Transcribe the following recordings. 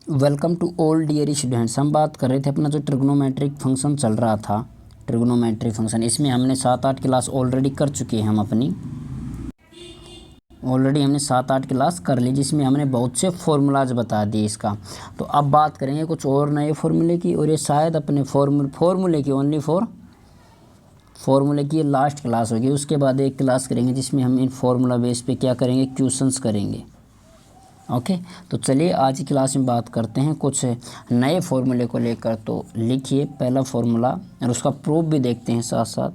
Welcome to all dear students. हम बात कर रहे थे अपना जो ट्रिग्नोमेट्रिक फंक्शन चल रहा था, ट्रिग्नोमेट्रिक फंक्शन, इसमें हमने 7-8 क्लास ऑलरेडी कर चुके हैं। हम अपनी ऑलरेडी हमने 7-8 क्लास कर ली, जिसमें हमने बहुत से फार्मूलाज बता दिए इसका। तो अब बात करेंगे कुछ और नए फार्मूले की, और ये शायद अपने फार्मूले की ओनली फॉर फार्मूले की लास्ट क्लास होगी। उसके बाद एक क्लास करेंगे जिसमें हम इन फार्मूला बेस पे क्या करेंगे, क्वेश्चंस करेंगे। ओके, तो चलिए आज की क्लास में बात करते हैं कुछ नए फार्मूले को लेकर। तो लिखिए पहला फार्मूला, और उसका प्रूफ भी देखते हैं साथ साथ।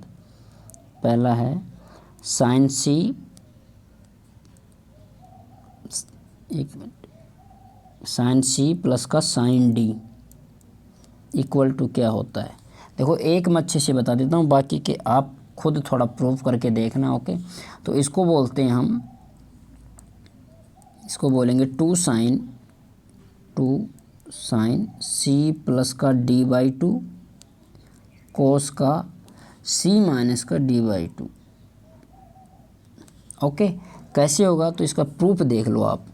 पहला है साइन सी, एक मिनट, साइन सी प्लस का साइन डी इक्वल टू क्या होता है। देखो एक मैं अच्छे से बता देता हूँ, बाकी के आप खुद थोड़ा प्रूफ करके देखना। ओके, तो इसको बोलते हैं हम, इसको बोलेंगे टू साइन सी प्लस का डी बाई टू कोस का सी माइनस का डी बाई टू। ओके, कैसे होगा तो इसका प्रूफ देख लो आप।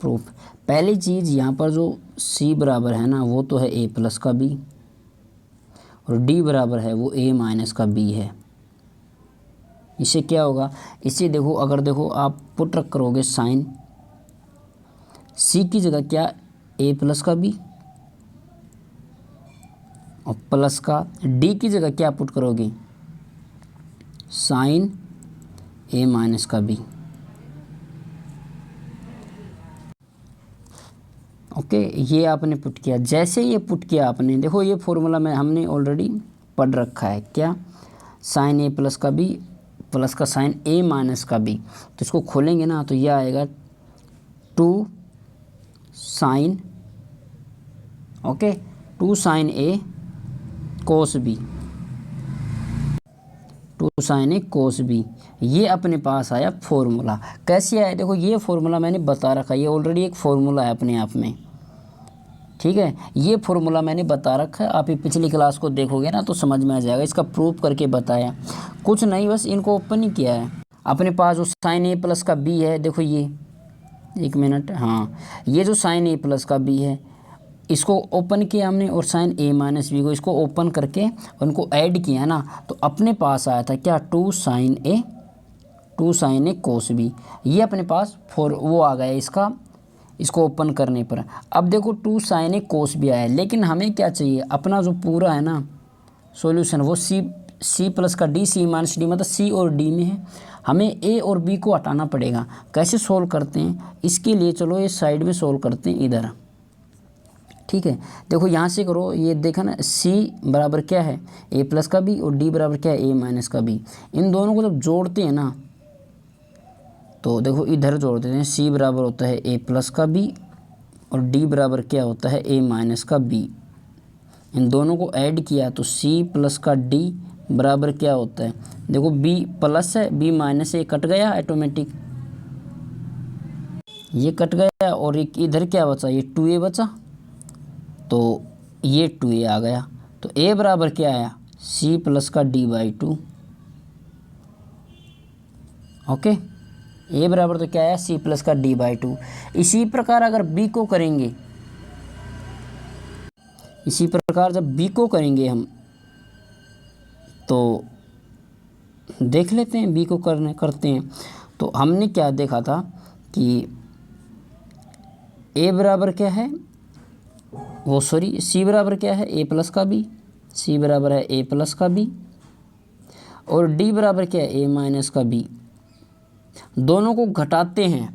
प्रूफ, पहली चीज़ यहाँ पर जो सी बराबर है ना, वो तो है ए प्लस का बी, और डी बराबर है वो ए माइनस का बी है। इससे क्या होगा, इसे देखो, अगर देखो आप पुट रख करोगे साइन सी की जगह क्या, ए प्लस का बी, और प्लस का डी की जगह क्या पुट करोगे, साइन ए माइनस का बी। ओके, ये आपने पुट किया। जैसे ये पुट किया आपने, देखो ये फॉर्मूला में हमने ऑलरेडी पढ़ रखा है क्या, साइन ए प्लस का बी प्लस का साइन ए माइनस का बी। तो इसको खोलेंगे ना तो ये आएगा two sine, okay, two sine A cos B, two sine A cos B. ये अपने पास आया फॉर्मूला। कैसे आया, देखो ये फॉर्मूला मैंने बता रखा है, ये ऑलरेडी एक फॉर्मूला है अपने आप में। ठीक है, ये फॉर्मूला मैंने बता रखा है, आप ये पिछली क्लास को देखोगे ना तो समझ में आ जाएगा। इसका प्रूफ करके बताया, कुछ नहीं, बस इनको ओपन ही किया है। अपने पास जो साइन ए प्लस का बी है, देखो ये, एक मिनट, हाँ, ये जो साइन ए प्लस का बी है इसको ओपन किया हमने, और साइन ए माइनस बी को इसको ओपन करके उनको ऐड किया ना, तो अपने पास आया था क्या, two sine A cos B. ये अपने पास वो आ गया इसका, इसको ओपन करने पर। अब देखो टू साइन ए कोस भी आया, लेकिन हमें क्या चाहिए, अपना जो पूरा है ना सॉल्यूशन, वो सी प्लस का डी, सी माइनस डी, मतलब सी और डी में है। हमें ए और बी को हटाना पड़ेगा। कैसे सोल्व करते हैं इसके लिए, चलो ये साइड में सोल्व करते हैं इधर। ठीक है, देखो यहाँ से करो, ये देखा ना, सी बराबर क्या है, ए प्लस का बी, और डी बराबर क्या है, ए माइनस का बी। इन दोनों को जब जोड़ते हैं ना तो देखो इधर जोड़ देते हैं, सी बराबर होता है ए प्लस का बी, और डी बराबर क्या होता है, ए माइनस का बी। इन दोनों को ऐड किया तो सी प्लस का डी बराबर क्या होता है, देखो बी प्लस है, बी माइनस है, ये कट गया ऑटोमेटिक, ये कट गया, और एक इधर क्या बचा, ये 2a बचा, तो ये 2a आ गया। तो a बराबर क्या आया, सी प्लस का डी बाई टू। ओके, ए बराबर तो क्या है, सी प्लस का डी बाई टू। इसी प्रकार अगर बी को करेंगे, इसी प्रकार जब बी को करेंगे हम, तो देख लेते हैं बी को करते हैं। तो हमने क्या देखा था कि ए बराबर क्या है, वो सॉरी, सी बराबर क्या है, ए प्लस का बी, सी बराबर है ए प्लस का बी, और डी बराबर क्या है, ए माइनस का बी। दोनों को घटाते हैं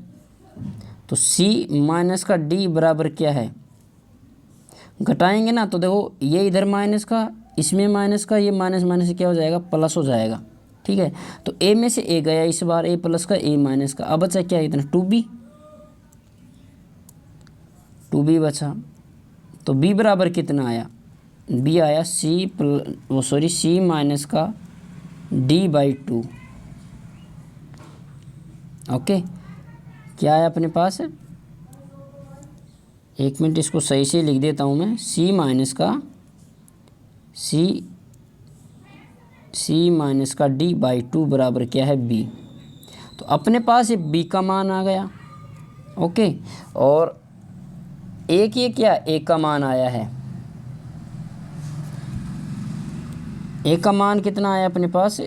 तो सी माइनस का डी बराबर क्या है, घटाएंगे ना तो देखो ये इधर माइनस का, इसमें माइनस का, ये माइनस माइनस से क्या हो जाएगा, प्लस हो जाएगा। ठीक है, तो ए में से ए गया इस बार, ए प्लस का ए माइनस का, अब बचा क्या, इतना 2b बचा। तो b बराबर कितना आया, b आया सी माइनस का d बाई टू। ओके, क्या है अपने पास, एक मिनट इसको सही से लिख देता हूँ मैं, सी माइनस का डी बाई टू बराबर क्या है, बी। तो अपने पास ये बी का मान आ गया। ओके। और एक ये क्या ए का मान आया है, ए का मान कितना आया अपने पास,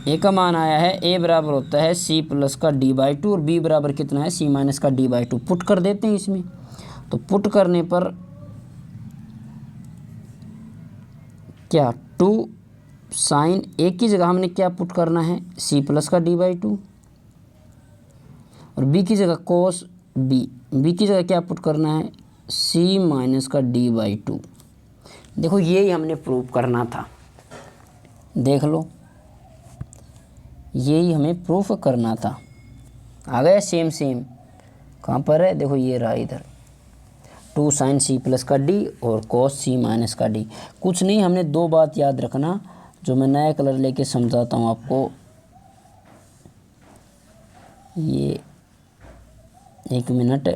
ए का मान आया है ए बराबर होता है सी प्लस का डी बाई टू और बी बराबर कितना है सी माइनस का डी बाई टू। पुट कर देते हैं इसमें, तो पुट करने पर क्या टू साइन ए की जगह हमने क्या पुट करना है सी प्लस का डी बाई टू और बी की जगह कोस बी की जगह क्या पुट करना है सी माइनस का डी बाई टू। देखो यही हमने प्रूव करना था, देख लो यही हमें प्रूफ करना था। आ गया सेम कहाँ पर है, देखो ये रहा इधर, टू साइन सी प्लस का डी और कोस सी माइनस का डी। कुछ नहीं, हमने दो बात याद रखना जो मैं नया कलर लेके समझाता हूँ आपको। ये एक मिनट,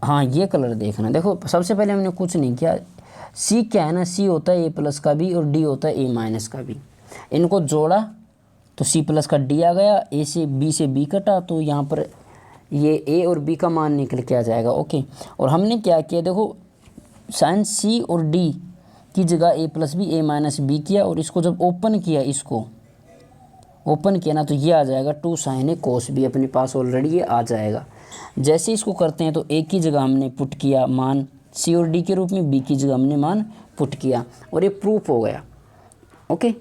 हाँ ये कलर देखना। देखो सबसे पहले हमने कुछ नहीं किया, सी क्या है ना, सी होता है ए प्लस का बी और डी होता है ए माइनस का बी। इनको जोड़ा तो सी प्लस का डी आ गया, ए से बी कटा तो यहाँ पर ये ए और बी का मान निकल के आ जाएगा। ओके, और हमने क्या किया, देखो साइन सी और डी की जगह ए प्लस बी ए माइनस बी किया और इसको जब ओपन किया, इसको ओपन किया ना तो ये आ जाएगा two sine A cos B, अपने पास ऑलरेडी ये आ जाएगा। जैसे इसको करते हैं तो ए की जगह हमने पुट किया मान सी और डी के रूप में, बी की जगह हमने मान पुट किया और ये प्रूफ हो गया। ओके,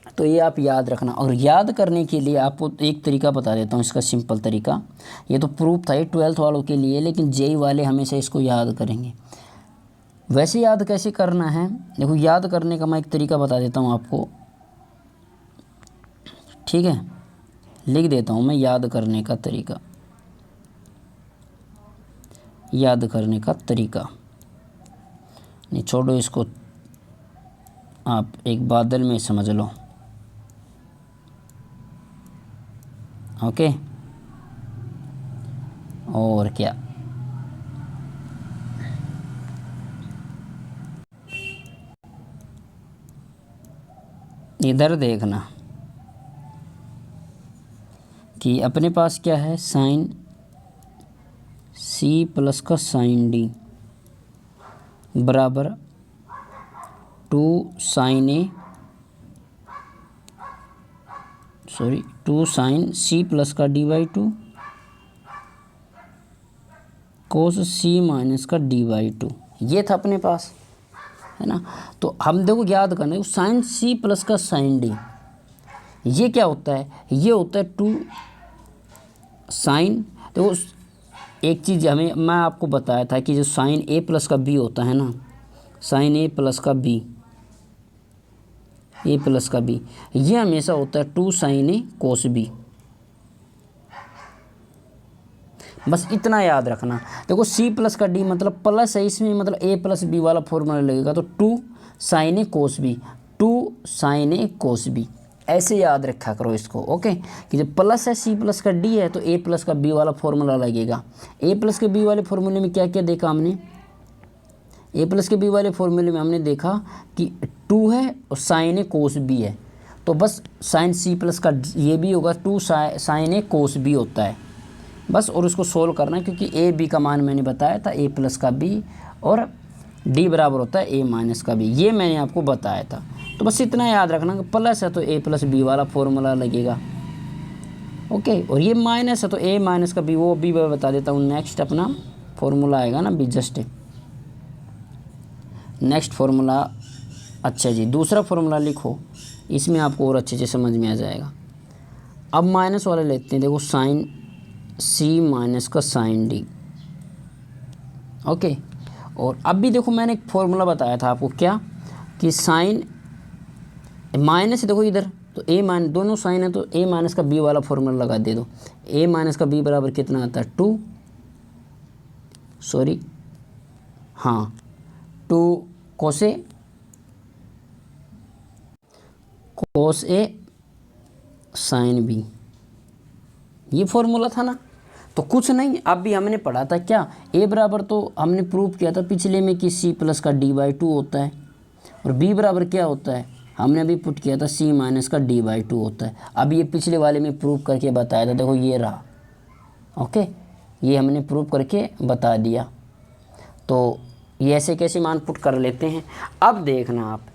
तो ये आप याद रखना। और याद करने के लिए आपको एक तरीका बता देता हूँ, इसका सिंपल तरीका। ये तो प्रूफ था ये 12th वालों के लिए, लेकिन जेई वाले हमेशा इसको याद करेंगे। वैसे याद कैसे करना है, देखो याद करने का मैं एक तरीका बता देता हूँ आपको, ठीक है, लिख देता हूँ मैं याद करने का तरीका। याद करने का तरीका नहीं, छोड़ो इसको, आप एक बादल में समझ लो। ओके, और क्या, इधर देखना कि अपने पास क्या है, साइन सी प्लस का साइन डी बराबर two sine A, sorry two sine C plus का D by two cos C minus का डी बाई टू। ये था अपने पास, है ना। तो हम देखो याद करना, साइन सी प्लस का साइन डी ये क्या होता है, ये होता है टू साइन। देखो एक चीज़ हमें मैं आपको बताया था कि जो साइन ए प्लस का बी होता है ना, साइन ए प्लस का बी, ए प्लस का बी, ये हमेशा होता है two sine A cos B. बस इतना याद रखना। देखो सी प्लस का डी मतलब प्लस है इसमें, मतलब ए प्लस बी वाला फॉर्मूला लगेगा, तो two sine A cos B, two sine A cos B, ऐसे याद रखा करो इसको। ओके, कि जब प्लस है सी प्लस का डी है तो ए प्लस का बी वाला फॉर्मूला लगेगा। ए प्लस के बी वाले फॉर्मूले में क्या क्या देखा हमने, ए प्लस के बी वाले फॉर्मूले में हमने देखा कि टू है और साइन ए कोस बी है, तो बस साइन सी प्लस का ये भी होगा two sine A cos B होता है बस। और उसको सोल्व करना है क्योंकि ए बी का मान मैंने बताया था ए प्लस का बी और डी बराबर होता है ए माइनस का बी, ये मैंने आपको बताया था। तो बस इतना याद रखना कि प्लस है तो ए प्लस बी वाला फॉर्मूला लगेगा। ओके, और ये माइनस है तो ए माइनस का बी, वो भी मैं बता देता हूँ। नेक्स्ट अपना फॉर्मूला आएगा ना बी, जस्ट नेक्स्ट फॉर्मूला। अच्छा जी, दूसरा फॉर्मूला लिखो, इसमें आपको और अच्छे से समझ में आ जाएगा। अब माइनस वाले लेते हैं, देखो साइन सी माइनस का साइन डी। ओके, और अब भी देखो मैंने एक फॉर्मूला बताया था आपको, क्या कि साइन माइनस, देखो इधर तो ए माइनस, दोनों साइन है तो ए माइनस का बी वाला फॉर्मूला लगा दे दो। ए माइनस का बी बराबर कितना आता है, टू, सॉरी हाँ, two cos A sine B, ये फॉर्मूला था ना। तो कुछ नहीं, अब भी हमने पढ़ा था क्या, ए बराबर तो हमने प्रूव किया था पिछले में कि सी प्लस का डी बाई टू होता है और बी बराबर क्या होता है हमने अभी पुट किया था c माइनस का d/2 होता है। अब ये पिछले वाले में प्रूव करके बताया था, देखो ये रहा। ओके, ये हमने प्रूव करके बता दिया। तो ये ऐसे कैसे मान पुट कर लेते हैं। अब देखना आप,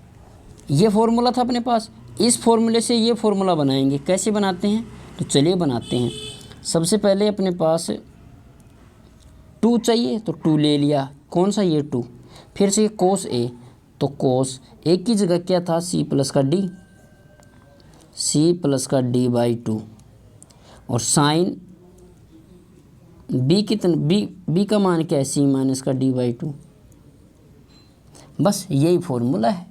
ये फॉर्मूला था अपने पास, इस फॉर्मूले से ये फॉर्मूला बनाएंगे। कैसे बनाते हैं, तो चलिए बनाते हैं। सबसे पहले अपने पास 2 चाहिए तो 2 ले लिया, कौन सा, ये 2। फिर से कोस a, तो कोस a की जगह क्या था, c प्लस का d, c प्लस का d/2। और साइन b कितना, b का मान क्या है, c माइनस का d/2। बस यही फॉर्मूला है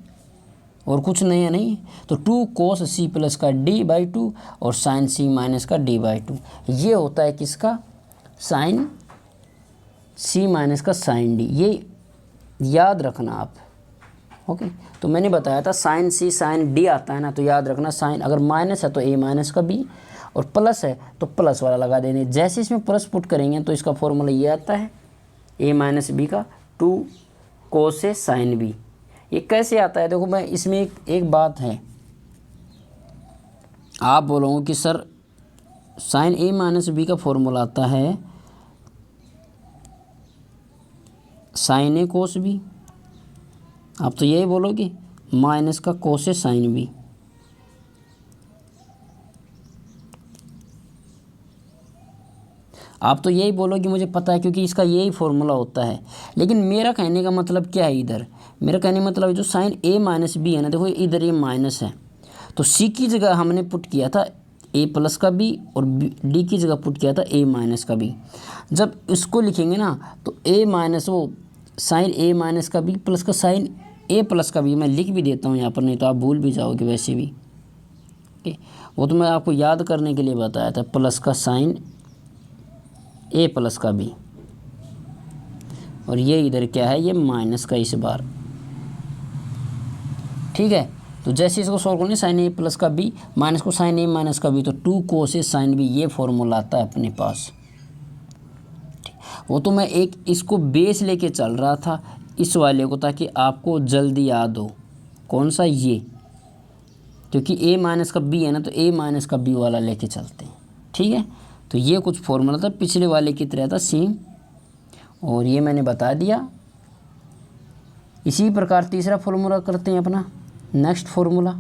और कुछ नया नहीं है। तो 2 कोस c प्लस का d/2 और साइन c माइनस का d/2, ये होता है किसका, साइन c माइनस का साइन d। ये याद रखना आप। ओके, तो मैंने बताया था साइन c साइन d आता है ना, तो याद रखना साइन अगर माइनस है तो a माइनस का b, और प्लस है तो प्लस वाला लगा देने। जैसे इसमें प्लस पुट करेंगे तो इसका फॉर्मूला ये आता है a माइनस b का 2 कोस a साइन b। ये कैसे आता है, देखो मैं इसमें एक बात है, आप बोलोगे कि sir sine a minus b का फॉर्मूला आता है साइन ए कोस बी। आप तो यही बोलोगे माइनस का कोस ए साइन बी। आप तो यही बोलोगे मुझे पता है क्योंकि इसका यही फॉर्मूला होता है। लेकिन मेरा कहने का मतलब क्या है, इधर मेरा कहने का मतलब जो साइन ए माइनस बी है ना, देखो इधर ये माइनस है तो सी की जगह हमने पुट किया था ए प्लस का बी और डी की जगह पुट किया था ए माइनस का बी। जब इसको लिखेंगे ना तो ए माइनस वो साइन ए माइनस का बी प्लस का साइन ए प्लस का बी, मैं लिख भी देता हूँ यहाँ पर, नहीं तो आप भूल भी जाओगे वैसे भी। ओके, वो तो मैं आपको याद करने के लिए बताया था, प्लस का साइन ए प्लस का बी, और ये इधर क्या है, ये माइनस का इस बार। ठीक है, तो जैसे इसको सॉल्व करेंगे साइन ए प्लस का बी माइनस को साइन ए माइनस का बी, तो 2 कोस ए साइन बी, ये फॉर्मूला आता है अपने पास। वो तो मैं एक इसको बेस लेके चल रहा था इस वाले को, ताकि आपको जल्दी याद हो। कौन सा, ये, क्योंकि a माइनस का b है ना, तो a माइनस का b वाला लेके चलते हैं। ठीक है, तो ये कुछ फॉर्मूला था पिछले वाले की तरह था सेम, और ये मैंने बता दिया। इसी प्रकार तीसरा फॉर्मूला करते हैं अपना, next formula,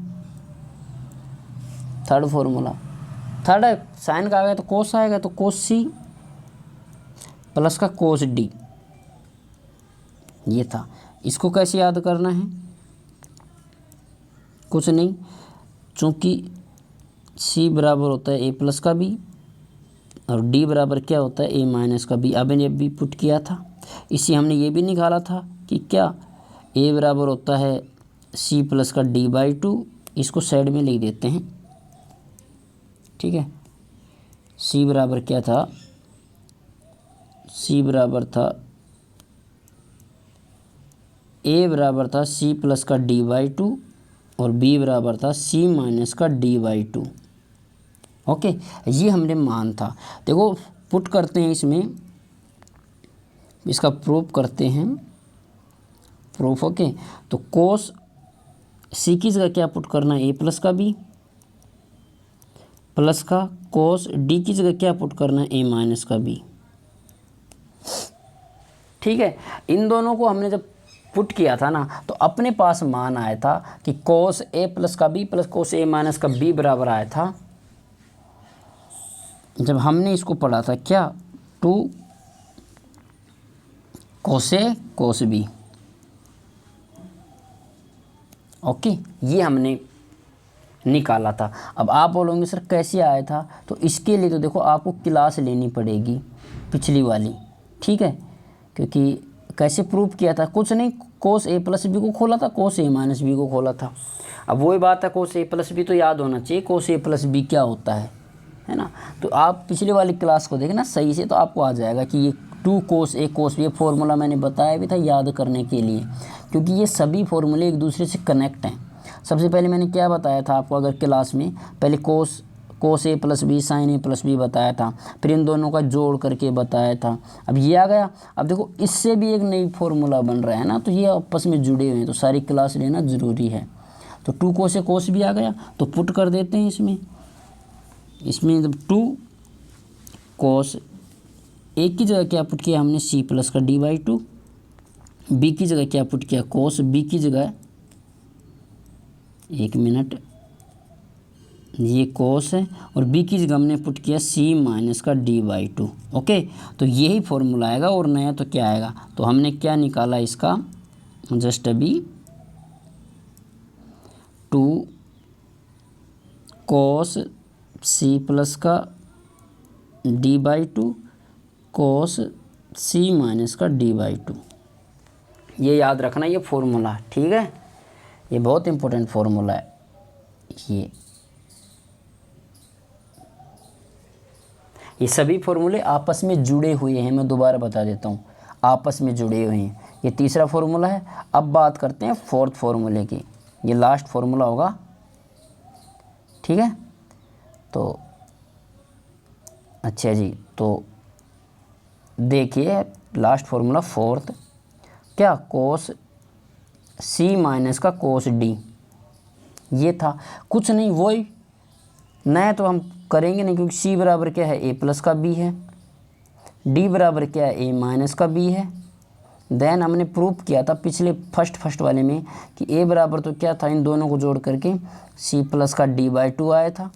third formula. Third है साइन का आ गया तो कोस आएगा, तो कोस सी प्लस का कोस डी, ये था। इसको कैसे याद करना है, कुछ नहीं, चूँकि सी बराबर होता है ए प्लस का बी और डी बराबर क्या होता है ए माइनस का बी। अब भी पुट किया था, इसी हमने ये भी निकाला था कि क्या ए बराबर होता है सी प्लस का d/2। इसको साइड में लिख देते हैं। ठीक है, सी बराबर क्या था, सी बराबर था ए बराबर था सी प्लस का d/2 और बी बराबर था सी माइनस का d/2। ओके, ये हमने मान था। देखो पुट करते हैं इसमें, इसका प्रूफ करते हैं, प्रूफ। ओके, तो कोस सी की जगह क्या पुट करना है, ए प्लस का बी प्लस का कोस डी की जगह क्या पुट करना है, ए माइनस का बी। ठीक है, इन दोनों को हमने जब पुट किया था ना, तो अपने पास मान आया था कि कोस ए प्लस का बी प्लस कोस ए माइनस का बी बराबर आया था, जब हमने इसको पढ़ा था क्या, 2 कोस ए कोस बी। ओके, ये हमने निकाला था। अब आप बोलोगे सर कैसे आया था, तो इसके लिए तो देखो आपको क्लास लेनी पड़ेगी पिछली वाली। ठीक है, क्योंकि कैसे प्रूफ किया था, कुछ नहीं, कोस ए प्लस बी को खोला था, कोस ए माइनस बी को खोला था। अब वही बात है, कोस ए प्लस बी तो याद होना चाहिए, कोस ए प्लस बी क्या होता है ना। तो आप पिछली वाली क्लास को देखना सही से, तो आपको आ जाएगा कि ये 2 कोस ए कोस बी, ये फॉर्मूला मैंने बताया भी था याद करने के लिए, क्योंकि ये सभी फॉर्मूले एक दूसरे से कनेक्ट हैं। सबसे पहले मैंने क्या बताया था आपको, अगर क्लास में पहले कोस ए plus B sign A plus B बताया था, फिर इन दोनों का जोड़ करके बताया था। अब ये आ गया, अब देखो इससे भी एक नई फॉर्मूला बन रहा है ना, तो ये आपस में जुड़े हुए हैं, तो सारी क्लास लेना ज़रूरी है। तो 2 कोस से कोस भी आ गया, तो पुट कर देते हैं इसमें 2 कोस, एक की जगह क्या पुट किया हमने सी प्लस का d/2, बी की जगह क्या पुट किया कोस बी की जगह, एक मिनट, ये कोस है, और बी की जगह हमने पुट किया सी माइनस का d/2। ओके, तो यही फॉर्मूला आएगा। और नया तो क्या आएगा, तो हमने क्या निकाला इसका, जस्ट अभी 2 कोस सी प्लस का d/2 कोस सी माइनस का d/2। ये याद रखना, ये फॉर्मूला, ठीक है, ये बहुत इंपॉर्टेंट फॉर्मूला है। ये सभी फॉर्मूले आपस में जुड़े हुए हैं, मैं दोबारा बता देता हूँ, आपस में जुड़े हुए हैं। ये तीसरा फॉर्मूला है। अब बात करते हैं फोर्थ फॉर्मूले की, ये लास्ट फॉर्मूला होगा, ठीक है। तो अच्छा जी, तो देखिए लास्ट फॉर्मूला फोर्थ, क्या कोस सी माइनस का कोस डी, ये था, कुछ नहीं, वही नया तो हम करेंगे नहीं, क्योंकि सी बराबर क्या है ए प्लस का बी है, डी बराबर क्या है ए माइनस का बी है। देन हमने प्रूव किया था पिछले फर्स्ट वाले में कि ए बराबर तो क्या था, इन दोनों को जोड़ करके सी प्लस का d/2 आया था,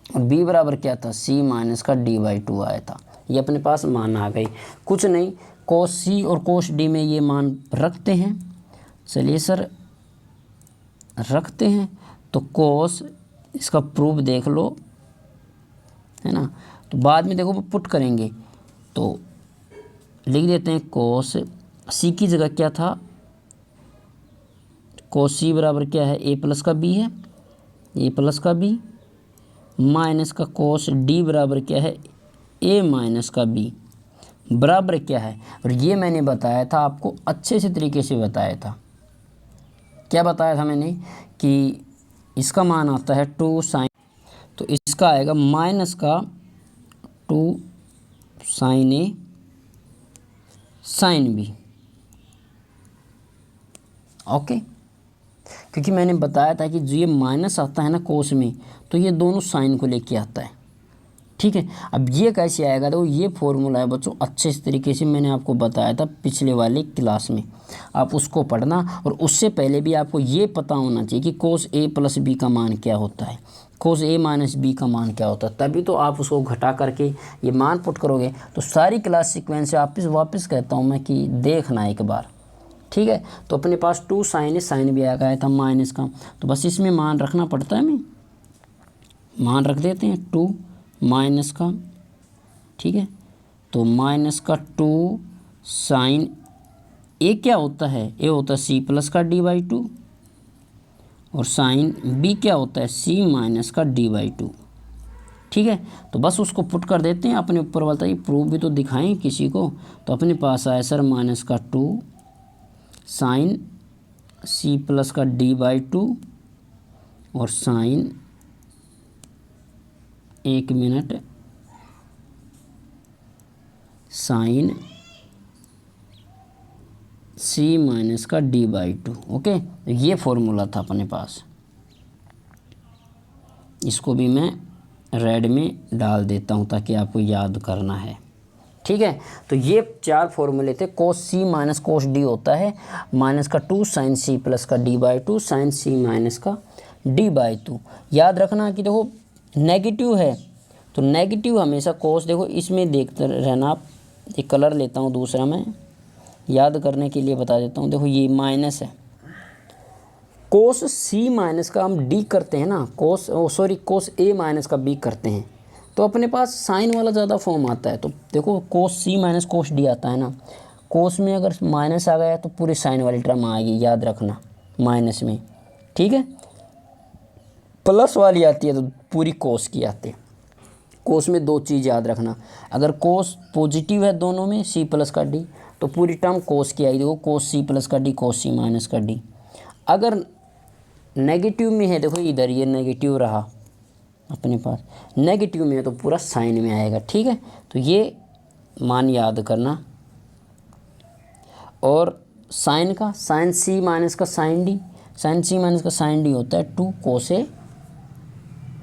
और बी बराबर क्या था सी माइनस का d/2 आया था। ये अपने पास मान आ गई, कुछ नहीं, कोस सी और कोस डी में ये मान रखते हैं। चलिए सर रखते हैं, तो कोस इसका प्रूफ देख लो, है ना, तो बाद में देखो वो पुट करेंगे, तो लिख देते हैं कोस सी की जगह क्या था, कोस सी बराबर क्या है ए प्लस का बी है, ए प्लस का बी, माइनस का कोस डी बराबर क्या है ए माइनस का बी, बराबर क्या है, और ये मैंने बताया था आपको, अच्छे से तरीके से बताया था। क्या बताया था मैंने कि इसका मान आता है 2 साइन, तो इसका आएगा माइनस का 2 sign A sine B. Okay, क्योंकि मैंने बताया था कि जो ये माइनस आता है ना कोस में, तो ये दोनों साइन को लेके आता है, ठीक है। अब ये कैसे आएगा, तो ये फॉर्मूला है बच्चों, अच्छे से तरीके से मैंने आपको बताया था पिछले वाले क्लास में, आप उसको पढ़ना। और उससे पहले भी आपको ये पता होना चाहिए कि कोस ए प्लस बी का मान क्या होता है, कोस ए माइनस बी का मान क्या होता है, तभी तो आप उसको घटा करके ये मान पुट करोगे। तो सारी क्लास सीक्वेंस से वापस कहता हूँ मैं कि देखना एक बार, ठीक है। तो अपने पास 2 साइन है, साइन भी आ गया था माइनस का, तो बस इसमें मान रखना पड़ता है, हमें मान रख देते हैं 2 माइनस का, ठीक है। तो माइनस का 2 साइन ए क्या होता है, ए होता है सी प्लस का d/2, और साइन बी क्या होता है सी माइनस का d/2, ठीक है। तो बस उसको पुट कर देते हैं अपने ऊपर वाला, ये प्रूफ भी तो दिखाएं किसी को। तो अपने पास आया सर माइनस का 2 साइन सी प्लस का d/2, और साइन, एक मिनट, साइन सी माइनस का d/2। ओके, ये फॉर्मूला था अपने पास, इसको भी मैं रेड में डाल देता हूँ ताकि आपको याद करना है, ठीक है। तो ये 4 फॉर्मूले थे। कोस सी माइनस कोस डी होता है माइनस का 2 साइन सी प्लस का d/2 साइन सी माइनस का d/2। याद रखना कि देखो नेगेटिव है, तो नेगेटिव हमेशा कोस, देखो इसमें देखते रहना आप, एक कलर लेता हूँ दूसरा मैं, याद करने के लिए बता देता हूँ। देखो ये माइनस है, कोस सी माइनस का हम डी करते हैं ना, कोस ए माइनस का बी करते हैं, तो अपने पास साइन वाला ज़्यादा फॉर्म आता है। तो देखो कोस सी माइनस कोस डी आता है ना, कोस में अगर माइनस आ गया तो पूरी साइन वाली टर्म आएगी, याद रखना माइनस में, ठीक है। प्लस वाली आती है तो पूरी कोस की आती है। कोस में 2 चीज़ याद रखना, अगर कोस पॉजिटिव है दोनों में सी प्लस का डी, तो पूरी टर्म कोस की आएगी, देखो कोस सी प्लस का डी कोस सी माइनस का डी। अगर नेगेटिव में है, देखो इधर ये नेगेटिव रहा अपने पास, नेगेटिव में है तो पूरा साइन में आएगा, ठीक है। तो ये मान याद करना। और साइन का, साइन सी माइनस का साइन डी, साइन सी माइनस का साइन डी होता है 2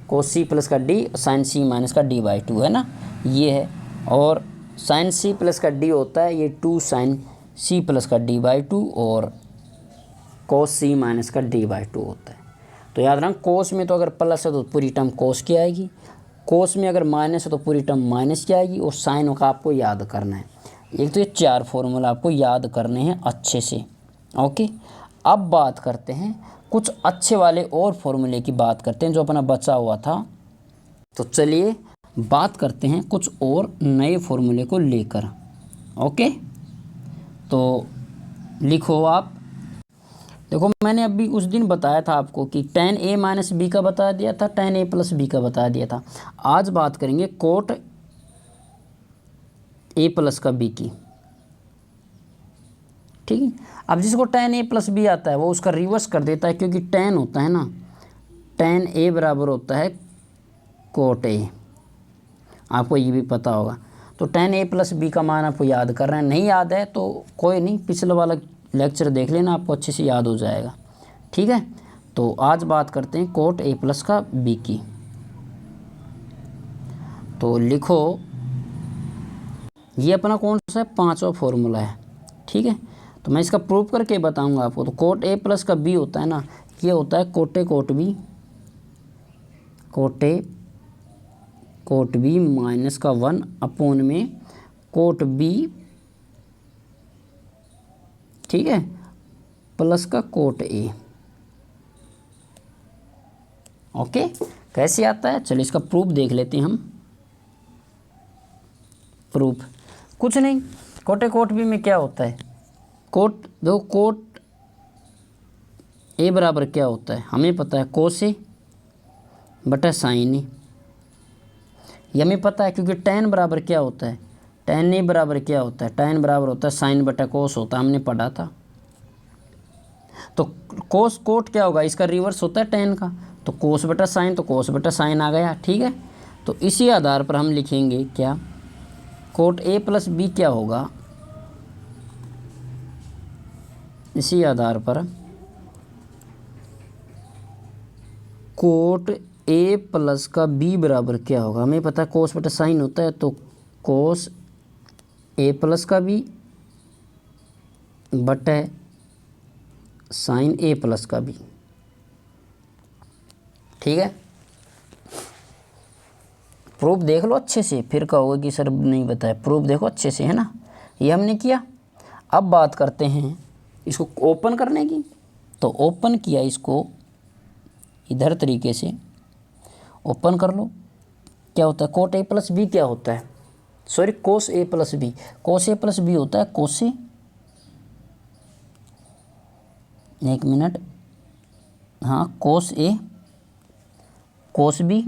कोस सी प्लस का डी, साइन सी माइनस का डी बाई 2 है ना, ये है। और साइन सी प्लस का डी होता है ये 2 साइन सी प्लस का डी बाई 2 और कोस सी माइनस का डी बाई 2 होता है। तो याद रखना कोस में तो अगर प्लस है तो पूरी टर्म कोस की आएगी, कोस में अगर माइनस है तो पूरी टर्म माइनस की आएगी, और साइन का आपको याद करना है। एक तो ये 4 फॉर्मूला आपको याद करने हैं अच्छे से। ओके, अब बात करते हैं कुछ अच्छे वाले और फॉर्मूले की बात करते हैं जो अपना बचा हुआ था। तो चलिए बात करते हैं कुछ और नए फॉर्मूले को लेकर। ओके, तो लिखो आप। देखो मैंने अभी उस दिन बताया था आपको कि tan a माइनस बी का बता दिया था, tan a प्लस बी का बता दिया था। आज बात करेंगे कोट a प्लस का b की। ठीक है, अब जिसको tan a प्लस बी आता है वो उसका रिवर्स कर देता है, क्योंकि tan होता है ना, tan a बराबर होता है कोट a, आपको ये भी पता होगा। तो tan a प्लस बी का मान आपको याद कर रहे हैं, नहीं याद है तो कोई नहीं, पिछले वाला लेक्चर देख लेना, आपको अच्छे से याद हो जाएगा। ठीक है, तो आज बात करते हैं कोट a प्लस का b की। तो लिखो, ये अपना कौन सा है, 5वां फॉर्मूला है। ठीक है, तो मैं इसका प्रूफ करके बताऊंगा आपको। तो कोट a प्लस का b होता है ना, ये होता है कोटे कोट b माइनस का 1 अपॉन में कोट b, ठीक है, प्लस का कोट a। ओके, कैसे आता है, चलिए इसका प्रूफ देख लेते हैं हम। प्रूफ कुछ नहीं, कोटे कोट b में क्या होता है, कोट a बराबर क्या होता है, हमें पता है कोस a बटा साइन a, ये हमें पता है, क्योंकि tan बराबर क्या होता है, tan a बराबर क्या होता है, tan बराबर होता है साइन बटा कोस होता है, हमने पढ़ा था। तो कोस कोट क्या होगा, इसका रिवर्स होता है tan का, तो कोस बटा साइन, तो कोस बटा साइन आ गया। ठीक है, तो इसी आधार पर हम लिखेंगे क्या, कोट a प्लस बी क्या होगा, इसी आधार पर कोट a प्लस का b बराबर क्या होगा, हमें पता है कोस बटा साइन होता है, तो कोस a प्लस का b बटा साइन a प्लस का b। ठीक है, प्रूफ देख लो अच्छे से, फिर कहोगे कि सर नहीं बताया। प्रूफ देखो अच्छे से, है ना, ये हमने किया। अब बात करते हैं इसको ओपन करने की। तो ओपन किया इसको इधर तरीके से ओपन कर लो, क्या होता है, कोट a प्लस बी क्या होता है, sorry cos a plus B, cos a plus B होता है कोस a, एक मिनट, हाँ, cos a cos b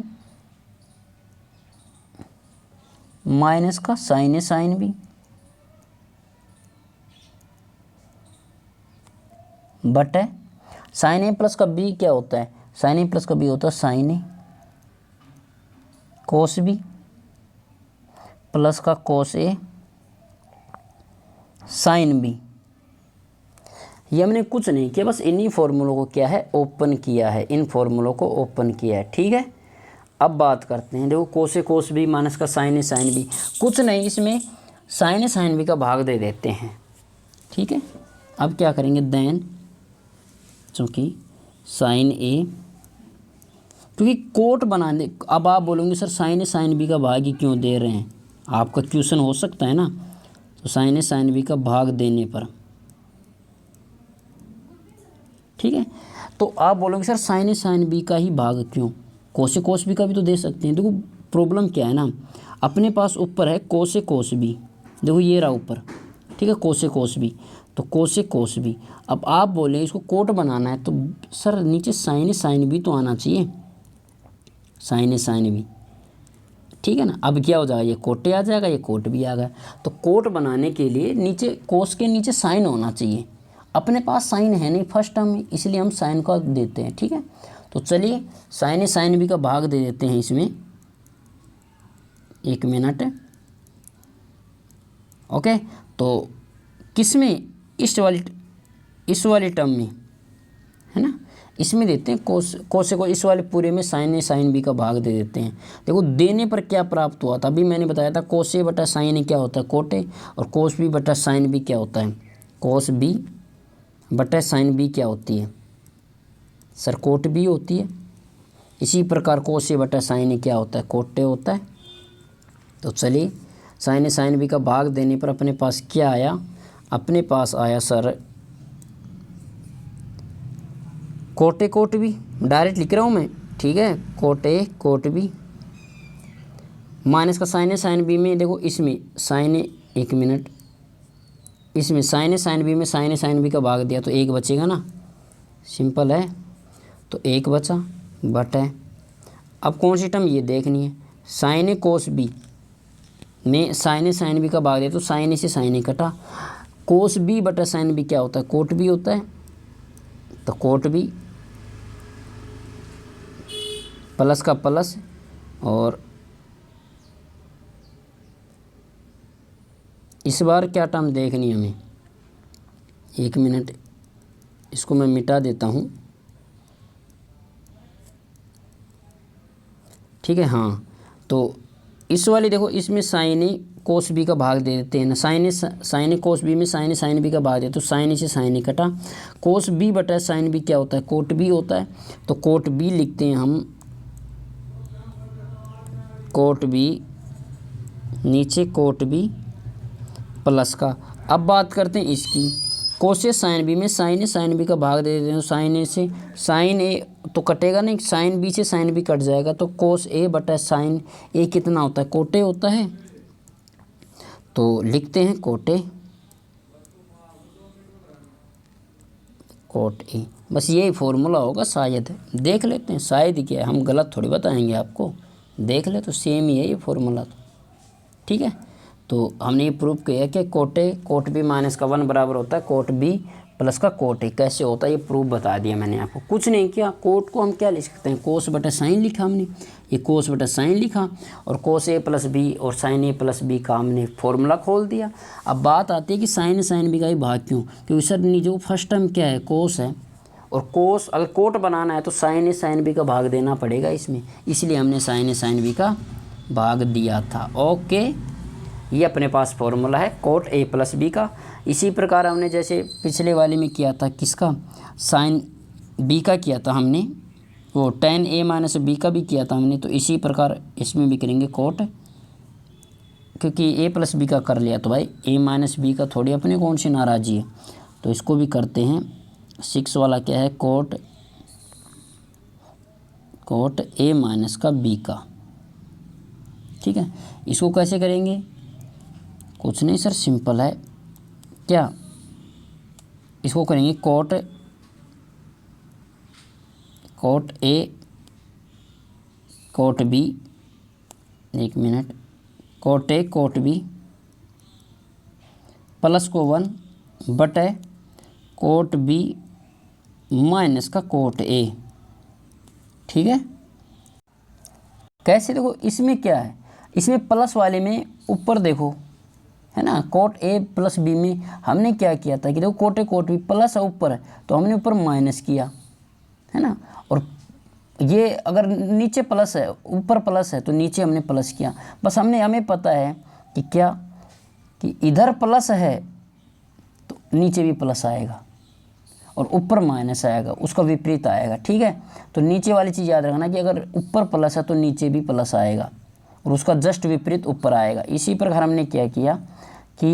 minus का sine a sine b but है साइन a प्लस का b क्या होता है, साइन a प्लस का b होता है sine a cos b plus का कोस a साइन b। ये हमने कुछ नहीं किया, बस इन्हीं फॉर्मूलों को क्या है, ओपन किया है, इन फॉर्मूलों को ओपन किया है। ठीक है, अब बात करते हैं, देखो कोस a कोस b माइनस का साइन a साइन b, कुछ नहीं, इसमें साइन a साइन b का भाग दे देते हैं। ठीक है, अब क्या करेंगे, देन चूँकि साइन a, क्योंकि कोट बनाने, अब आप बोलोगे sir sine a sine b का भाग ही क्यों दे रहे हैं, आपका क्वेश्चन हो सकता है ना। तो साइन a साइन b का भाग देने पर, ठीक है, तो आप बोलोगे sir sine a sine b का ही भाग क्यों, कोस a कोस b का भी तो दे सकते हैं। देखो प्रॉब्लम क्या है ना, अपने पास ऊपर है कोस a कोस b, देखो ये रहा ऊपर, ठीक है, कोस a कोस b, तो कोस a कोस b। अब आप बोले इसको कोट बनाना है, तो सर नीचे साइन a साइन b तो आना चाहिए, साइन a साइन b, ठीक है ना। अब क्या हो जाएगा, ये कोटे आ जाएगा, ये कोट भी आ गया। तो कोट बनाने के लिए नीचे कोस के नीचे साइन होना चाहिए, अपने पास साइन है नहीं फर्स्ट टर्म में, इसलिए हम साइन का देते हैं। ठीक है, तो चलिए साइन a साइन b का भाग दे देते हैं इसमें, एक मिनट। ओके, तो किस में, इस वाली टर्म में, है ना। इसमें देते हैं कोस को, इस वाले पूरे में साइन ए साइन बी का भाग दे देते हैं। देखो देने पर क्या प्राप्त हुआ था, अभी मैंने बताया था कोस ए बटा साइन ए क्या होता है, कोट ए, और कोस बी बटा साइन बी क्या होता है, कोस बी बटा साइन बी क्या होती है सर, कोट बी होती है। इसी प्रकार कोस ए बटा साइन ए क्या होता है, कोट ए होता है। तो चलिए साइन ए साइन बी का भाग देने पर अपने पास क्या आया, अपने पास आया sir cot A cot B, direct लिख रहा हूँ मैं, ठीक है, cot A cot B minus का साइन ए साइन बी में, देखो इसमें साइन ए, एक मिनट, इसमें साइन ए साइन बी में साइन ए साइन बी का भाग दिया तो एक बचेगा ना, सिंपल है, तो एक बचा बट है। अब कौन सी टर्म ये देखनी है, साइन ए कोस बी में साइन ए साइन बी का भाग दिया तो साइन ए से साइन ए कटा, कोस बी बटा साइन बी क्या होता है, कोट बी होता है, तो कोट बी प्लस का प्लस, और इस बार क्या टर्म देखनी है हमें, एक मिनट इसको मैं मिटा देता हूँ, ठीक है। हाँ तो इस वाली देखो, इसमें साइन ए कोस बी का भाग दे देते हैं ना, साइन ए कोस बी में साइन ए साइन बी का भाग दे तो साइन ए से साइन ए कटा, कोस बी बटा साइन बी क्या होता है, कोट बी होता है, तो कोट बी लिखते हैं हम, कोट बी नीचे कोट बी प्लस का। अब बात करते हैं इसकी, कोस ए साइन बी में साइन बी का भाग दे देते हैं, साइन ए से साइन ए तो कटेगा नहीं, साइन बी से साइन बी कट जाएगा, तो कोस ए बटा साइन ए कितना होता है, कोट ए होता है, तो लिखते हैं कोट ए कोट ए, बस यही फॉर्मूला होगा शायद, देख लेते हैं, शायद ही क्या है, हम गलत थोड़ी बताएंगे आपको, देख ले तो सेम ही है ये फॉर्मूला, तो ठीक है। तो हमने ये प्रूव किया कि cot A cot B minus का 1 बराबर होता है कोट बी प्लस का कोट ए, कैसे होता है ये प्रूफ बता दिया मैंने आपको, कुछ नहीं किया। कोट को हम क्या लिख सकते हैं, कोस बटा साइन लिखा हमने, ये कोस बटा साइन लिखा, और कोस ए प्लस बी और साइन ए प्लस बी का हमने फॉर्मूला खोल दिया। अब बात आती है कि साइन बी का ही भाग क्यों, क्योंकि सर जो फर्स्ट टर्म क्या है, कोस है, और कोस अगर कोट बनाना है तो साइन ए साइन बी का भाग देना पड़ेगा इसमें, इसलिए हमने साइन ए साइन बी का भाग दिया था। ओके, ये अपने पास फॉर्मूला है कोट ए प्लस बी का। इसी प्रकार हमने जैसे पिछले वाले में किया था, किसका, साइन बी का किया था हमने, वो टेन ए माइनस बी का भी किया था हमने, तो इसी प्रकार इसमें भी करेंगे कोट, क्योंकि ए प्लस बी का कर लिया तो भाई ए माइनस बी का थोड़ी अपने कौन सी नाराज़ी है, तो इसको भी करते हैं। 6 वाला क्या है, कोट ए माइनस का बी का, ठीक है। इसको कैसे करेंगे, कुछ नहीं सर, सिंपल है, क्या, इसको करेंगे कोट ए कोट बी, एक मिनट, cot A cot B plus को 1 बटे कोट बी माइनस का कोट ए, ठीक है। कैसे, देखो इसमें क्या है, इसमें प्लस वाले में ऊपर देखो है ना, कोट ए प्लस बी में हमने क्या किया था कि देखो cot A cot B plus है ऊपर है, तो हमने ऊपर माइनस किया है ना, और ये अगर नीचे प्लस है ऊपर प्लस है तो नीचे हमने प्लस किया, बस हमें पता है कि क्या, कि इधर प्लस है तो नीचे भी प्लस आएगा और ऊपर माइनस आएगा, उसका विपरीत आएगा, ठीक है। तो नीचे वाली चीज़ याद रखना कि अगर ऊपर प्लस है तो नीचे भी प्लस आएगा और उसका जस्ट विपरीत ऊपर आएगा। इसी प्रकार हमने क्या किया कि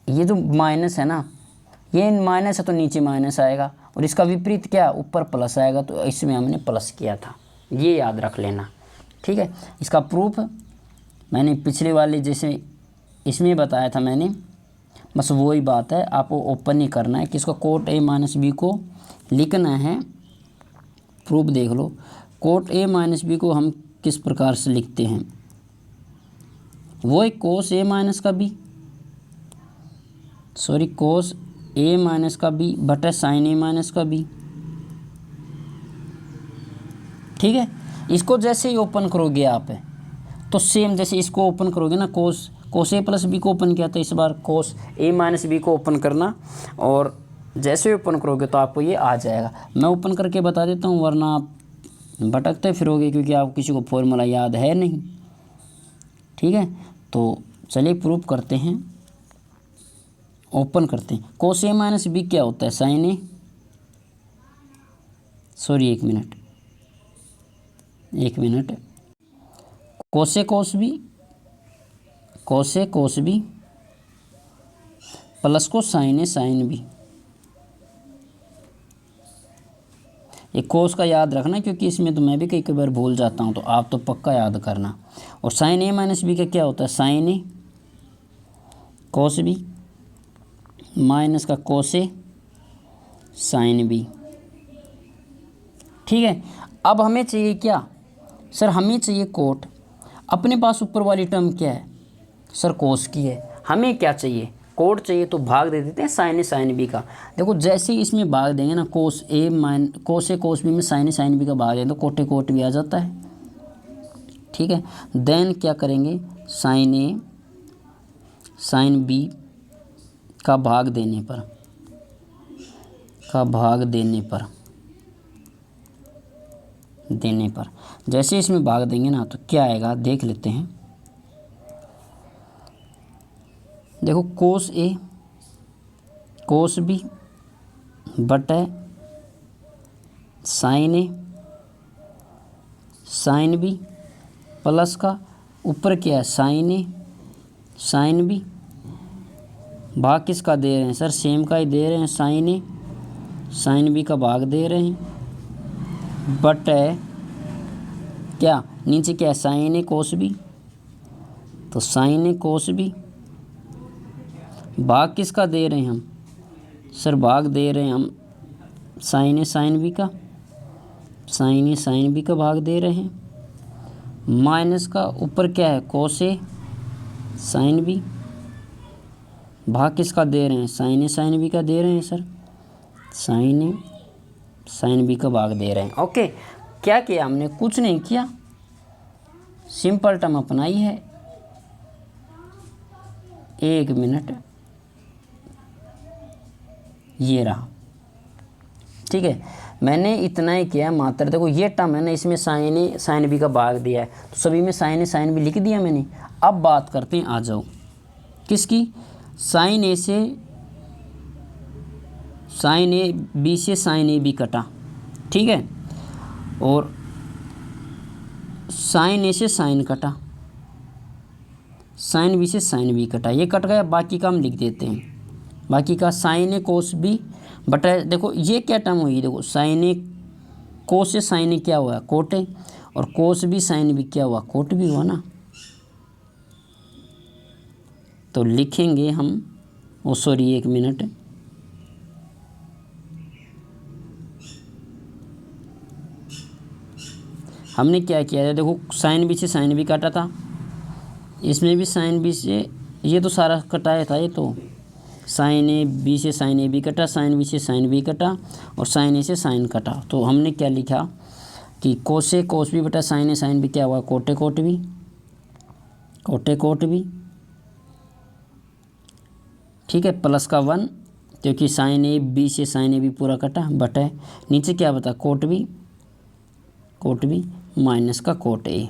ये जो माइनस है ना, ये माइनस है तो नीचे माइनस आएगा और इसका विपरीत क्या, ऊपर प्लस आएगा, तो इसमें हमने प्लस किया था, ये याद रख लेना, ठीक है। इसका प्रूफ मैंने पिछले वाले जैसे इसमें बताया था मैंने, बस वही बात है, आपको ओपन ही करना है कि इसका कोट ए माइनस बी को लिखना है। प्रूफ देख लो, कोट ए माइनस बी को हम किस प्रकार से लिखते हैं, वो एक कोस ए माइनस का बी, सॉरी कोस ए माइनस का बी बटा साइन ए माइनस का बी, ठीक है। इसको जैसे ही ओपन करोगे आप तो सेम जैसे इसको ओपन करोगे ना, कोस ए प्लस बी को ओपन किया था, इस बार कोस ए माइनस बी को ओपन करना और जैसे ही ओपन करोगे तो आपको ये आ जाएगा। मैं ओपन करके बता देता हूँ, वरना आप भटकते फिरोगे क्योंकि आपको किसी को फॉर्मूला याद है नहीं। ठीक है, तो चलिए प्रूफ करते हैं, ओपन करते हैं। कोस ए माइनस बी क्या होता है? साइन ए, सॉरी एक मिनट, कोसे कोस बी प्लस को साइन ए साइन बी। ये कोस का याद रखना क्योंकि इसमें तो मैं भी कई बार भूल जाता हूँ, तो आप तो पक्का याद करना। और साइन ए माइनस बी का क्या होता है? Sign A cos B minus का कोस ए साइन बी। ठीक है, अब हमें चाहिए क्या सर? हमें चाहिए कोट। अपने पास ऊपर वाली टर्म क्या है सर? कोस की है। हमें क्या चाहिए? कोट चाहिए, तो भाग दे देते हैं साइन ए साइन बी का। देखो जैसे ही इसमें भाग देंगे ना, कोस ए कोस बी में साइन ए साइन बी का भाग दें तो कोटे कोट भी आ जाता है। ठीक है, देन क्या करेंगे? साइन ए साइन बी का भाग देने पर जैसे इसमें भाग देंगे ना तो क्या आएगा देख लेते हैं। देखो कोस ए कोस बी बटे sign A sine B plus का ऊपर क्या है? Sign A sine B. भाग किसका दे रहे हैं सर? सेम का ही दे रहे हैं, साइन ए साइन बी का भाग दे रहे हैं बट क्या नीचे क्या है? साइन ए कोस बी, तो साइन ए कोस बी। भाग किसका दे रहे हैं हम सर? भाग दे रहे हैं हम साइन ए साइन बी का, साइन ए साइन बी का भाग दे रहे हैं माइनस का ऊपर क्या है? कोस ए साइन बी। भाग किसका दे रहे हैं? साइन ए साइन बी का दे रहे हैं sir, sign A sine B का भाग दे रहे हैं। ओके, क्या किया हमने? कुछ नहीं किया, सिंपल टर्म अपनाई है। एक मिनट, ये रहा। ठीक है, मैंने इतना ही किया मात्र। देखो ये टर्म है ना, इसमें साइन ए साइन बी का भाग दिया है, तो सभी में साइन ए साइन बी लिख दिया मैंने। अब बात करते हैं, आ जाओ किसकी? साइन ए से साइन ए बी से साइन ए बी कटा। ठीक है, और साइन ए से साइन कटा, साइन बी से साइन बी कटा, ये कट गया। बाकी का हम लिख देते हैं। बाकी का साइन ए कोस बी बटा, देखो ये क्या टर्म हुई? देखो साइन ए कोस से साइन ए क्या हुआ? कोट ए, और कोस बी साइन बी क्या हुआ? कोट बी हुआ ना। तो लिखेंगे हम, ओ सॉरी एक मिनट, हमने क्या किया था? देखो साइन बी से साइन बी काटा था, इसमें भी साइन बी से, ये तो सारा कटाया था। ये तो साइन ए बी से साइन ए बी कटा, साइन बी से साइन बी कटा, और साइन ए से साइन कटा। तो हमने क्या लिखा कि कोस ए कोस बी बटा साइन ए साइन बी क्या हुआ? कोटे कोट बी, कोटे कोट बी। ठीक है, प्लस का 1 क्योंकि साइन ए बी से साइन ए बी पूरा कटा, बटा नीचे क्या बता? कोट बी माइनस का कोट ए।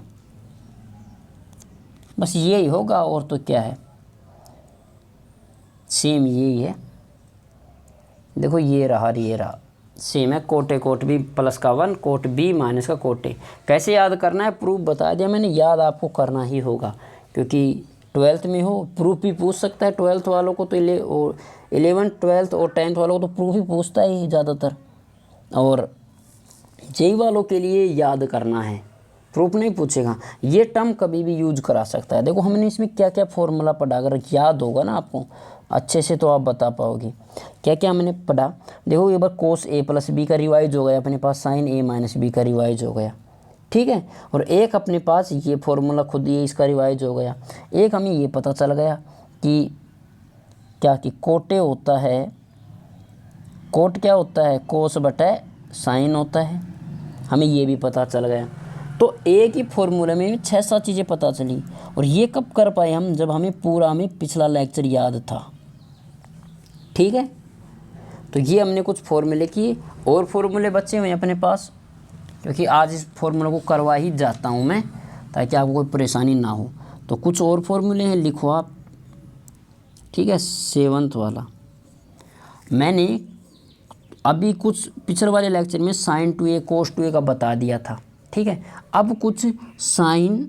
बस यही होगा, और तो क्या है, सेम यही है। देखो ये रहा सेम है, कोटे कोट बी प्लस का 1 कोट बी माइनस का कोट ए। कैसे याद करना है? प्रूफ बता दिया मैंने, याद आपको करना ही होगा क्योंकि 12th में हो। प्रूफ भी पूछ सकता है 12th वालों को, तो 11th 12th और 10th वालों को तो प्रूफ ही पूछता ही ज़्यादातर, और जेई वालों के लिए याद करना है, प्रूफ नहीं पूछेगा। ये टर्म कभी भी यूज करा सकता है। देखो हमने इसमें क्या क्या फॉर्मूला पढ़ा, अगर याद होगा ना आपको अच्छे से तो आप बता पाओगे क्या क्या हमने पढ़ा। देखो एक बार कोस ए प्लस बी का रिवाइज हो गया अपने पास, साइन ए माइनस बी का रिवाइज हो गया। ठीक है, और एक अपने पास ये फॉर्मूला खुद ये इसका रिवाइज हो गया। एक हमें ये पता चल गया कि क्या कि कोटे होता है, कोट क्या होता है? कोस बटा साइन होता है, हमें ये भी पता चल गया। तो एक ही फॉर्मूले में 6-7 चीज़ें पता चली। और ये कब कर पाए हम? जब हमें पिछला लेक्चर याद था। ठीक है, तो ये हमने कुछ फॉर्मूले किए, और फॉर्मूले बचे हुए अपने पास, क्योंकि आज इस फॉर्मूले को करवा ही जाता हूँ मैं ताकि आपको कोई परेशानी ना हो। तो कुछ और फॉर्मूले हैं, लिखो आप, ठीक है। 7th वाला मैंने अभी कुछ पिछले वाले लेक्चर में sin 2a cos 2a का बता दिया था, ठीक है। अब कुछ sin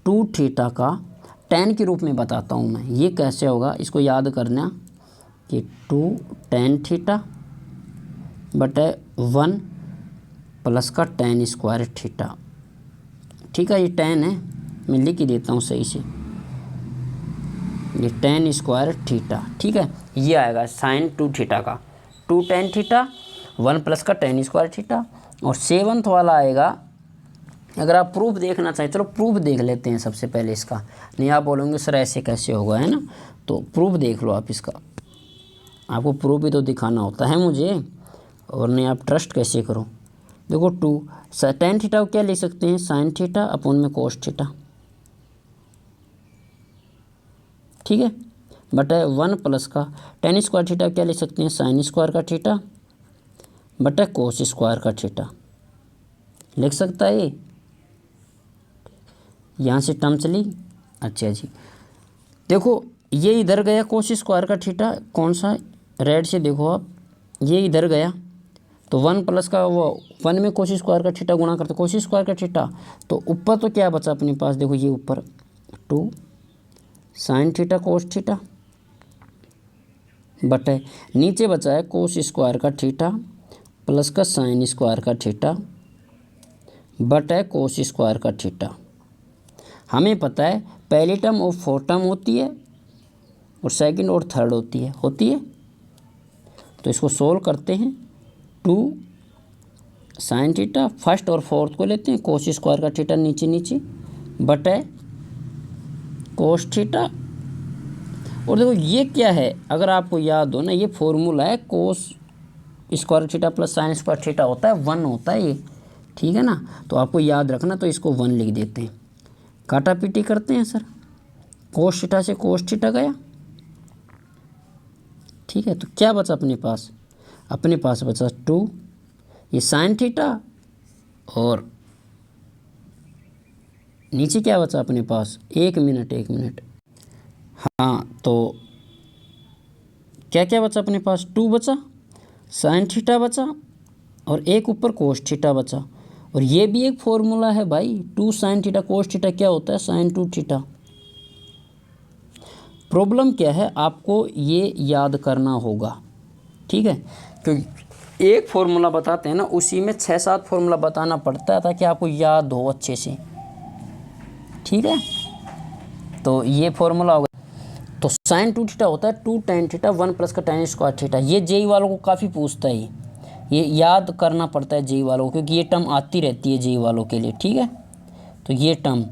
2 थीटा का tan के रूप में बताता हूँ मैं। ये कैसे होगा इसको याद करना कि 2 tan थीटा बटे 1 प्लस का tan स्क्वायर थीटा, ठीक है। ये tan है, मैं लिख ही देता हूँ सही से, ये tan स्क्वायर थीटा, ठीक है। ये आएगा sin 2 थीटा का 2 tan थीटा 1 प्लस का tan स्क्वायर थीटा। और 7th वाला आएगा, अगर आप प्रूफ देखना चाहें, चलो प्रूफ देख लेते हैं सबसे पहले इसका। नहीं आप बोलोगे सर ऐसे कैसे होगा, है ना, तो प्रूफ देख लो आप इसका। आपको प्रूफ भी तो दिखाना होता है मुझे, और नहीं आप ट्रस्ट कैसे करो। देखो 2 tan थीटा को क्या लिख सकते हैं, sin थीटा अपन में cos थीटा, ठीक है, बटा 1 प्लस का tan स्क्वायर थीटा क्या लिख सकते हैं, sin स्क्वायर का थीटा बटा cos स्क्वायर का थीटा, लिख सकता है ये। यहाँ से टर्म चली, अच्छा जी। देखो ये इधर गया cos स्क्वायर का थीटा, कौन सा रेड से देखो आप, ये इधर गया तो 1 प्लस का वो 1 में cos स्क्वायर का थीटा गुणा करते cos स्क्वायर का थीटा, तो ऊपर तो क्या बचा अपने पास, देखो ये ऊपर 2 sin थीटा cos थीटा बटे नीचे बचा है cos स्क्वायर का थीटा प्लस का sin स्क्वायर का थीटा बटे cos स्क्वायर का थीटा। हमें पता है पहली टर्म और 4 टर्म होती है और सेकंड और थर्ड होती है, तो इसको सोल्व करते हैं। 2 sin थीटा फर्स्ट और फोर्थ को लेते हैं, cos स्क्वायर का थीटा नीचे नीचे बटे cos थीटा। और देखो ये क्या है, अगर आपको याद हो ना, ये फॉर्मूला है cos square theta plus sin square theta होता है 1 होता है ये, ठीक है ना। तो आपको याद रखना, तो इसको 1 लिख देते हैं। काटा पीटी करते हैं सर, cos थीटा से cos थीटा गया, ठीक है। तो क्या बचा अपने पास, बचा 2 ये sin थीटा, और नीचे क्या बचा अपने पास, 1 मिनट, हाँ तो क्या क्या बचा अपने पास, 2 बचा, sin थीटा बचा, और एक ऊपर cos थीटा बचा। और ये भी एक फॉर्मूला है भाई, 2 sin थीटा cos थीटा क्या होता है, sin 2 थीटा। प्रॉब्लम क्या है, आपको ये याद करना होगा, ठीक है, क्योंकि एक फॉर्मूला बताते हैं ना, उसी में 6-7 फॉर्मूला बताना पड़ता है ताकि आपको याद हो अच्छे से, ठीक है। तो ये फॉर्मूला होगा, तो sin 2 थीटा होता है 2 tan थीटा 1 प्लस का tan स्क्वायर थीटा। ये जेई वालों को काफ़ी पूछता है, ये याद करना पड़ता है जेई वालों को, क्योंकि ये टर्म आती रहती है जेई वालों के लिए, ठीक है। तो ये टर्म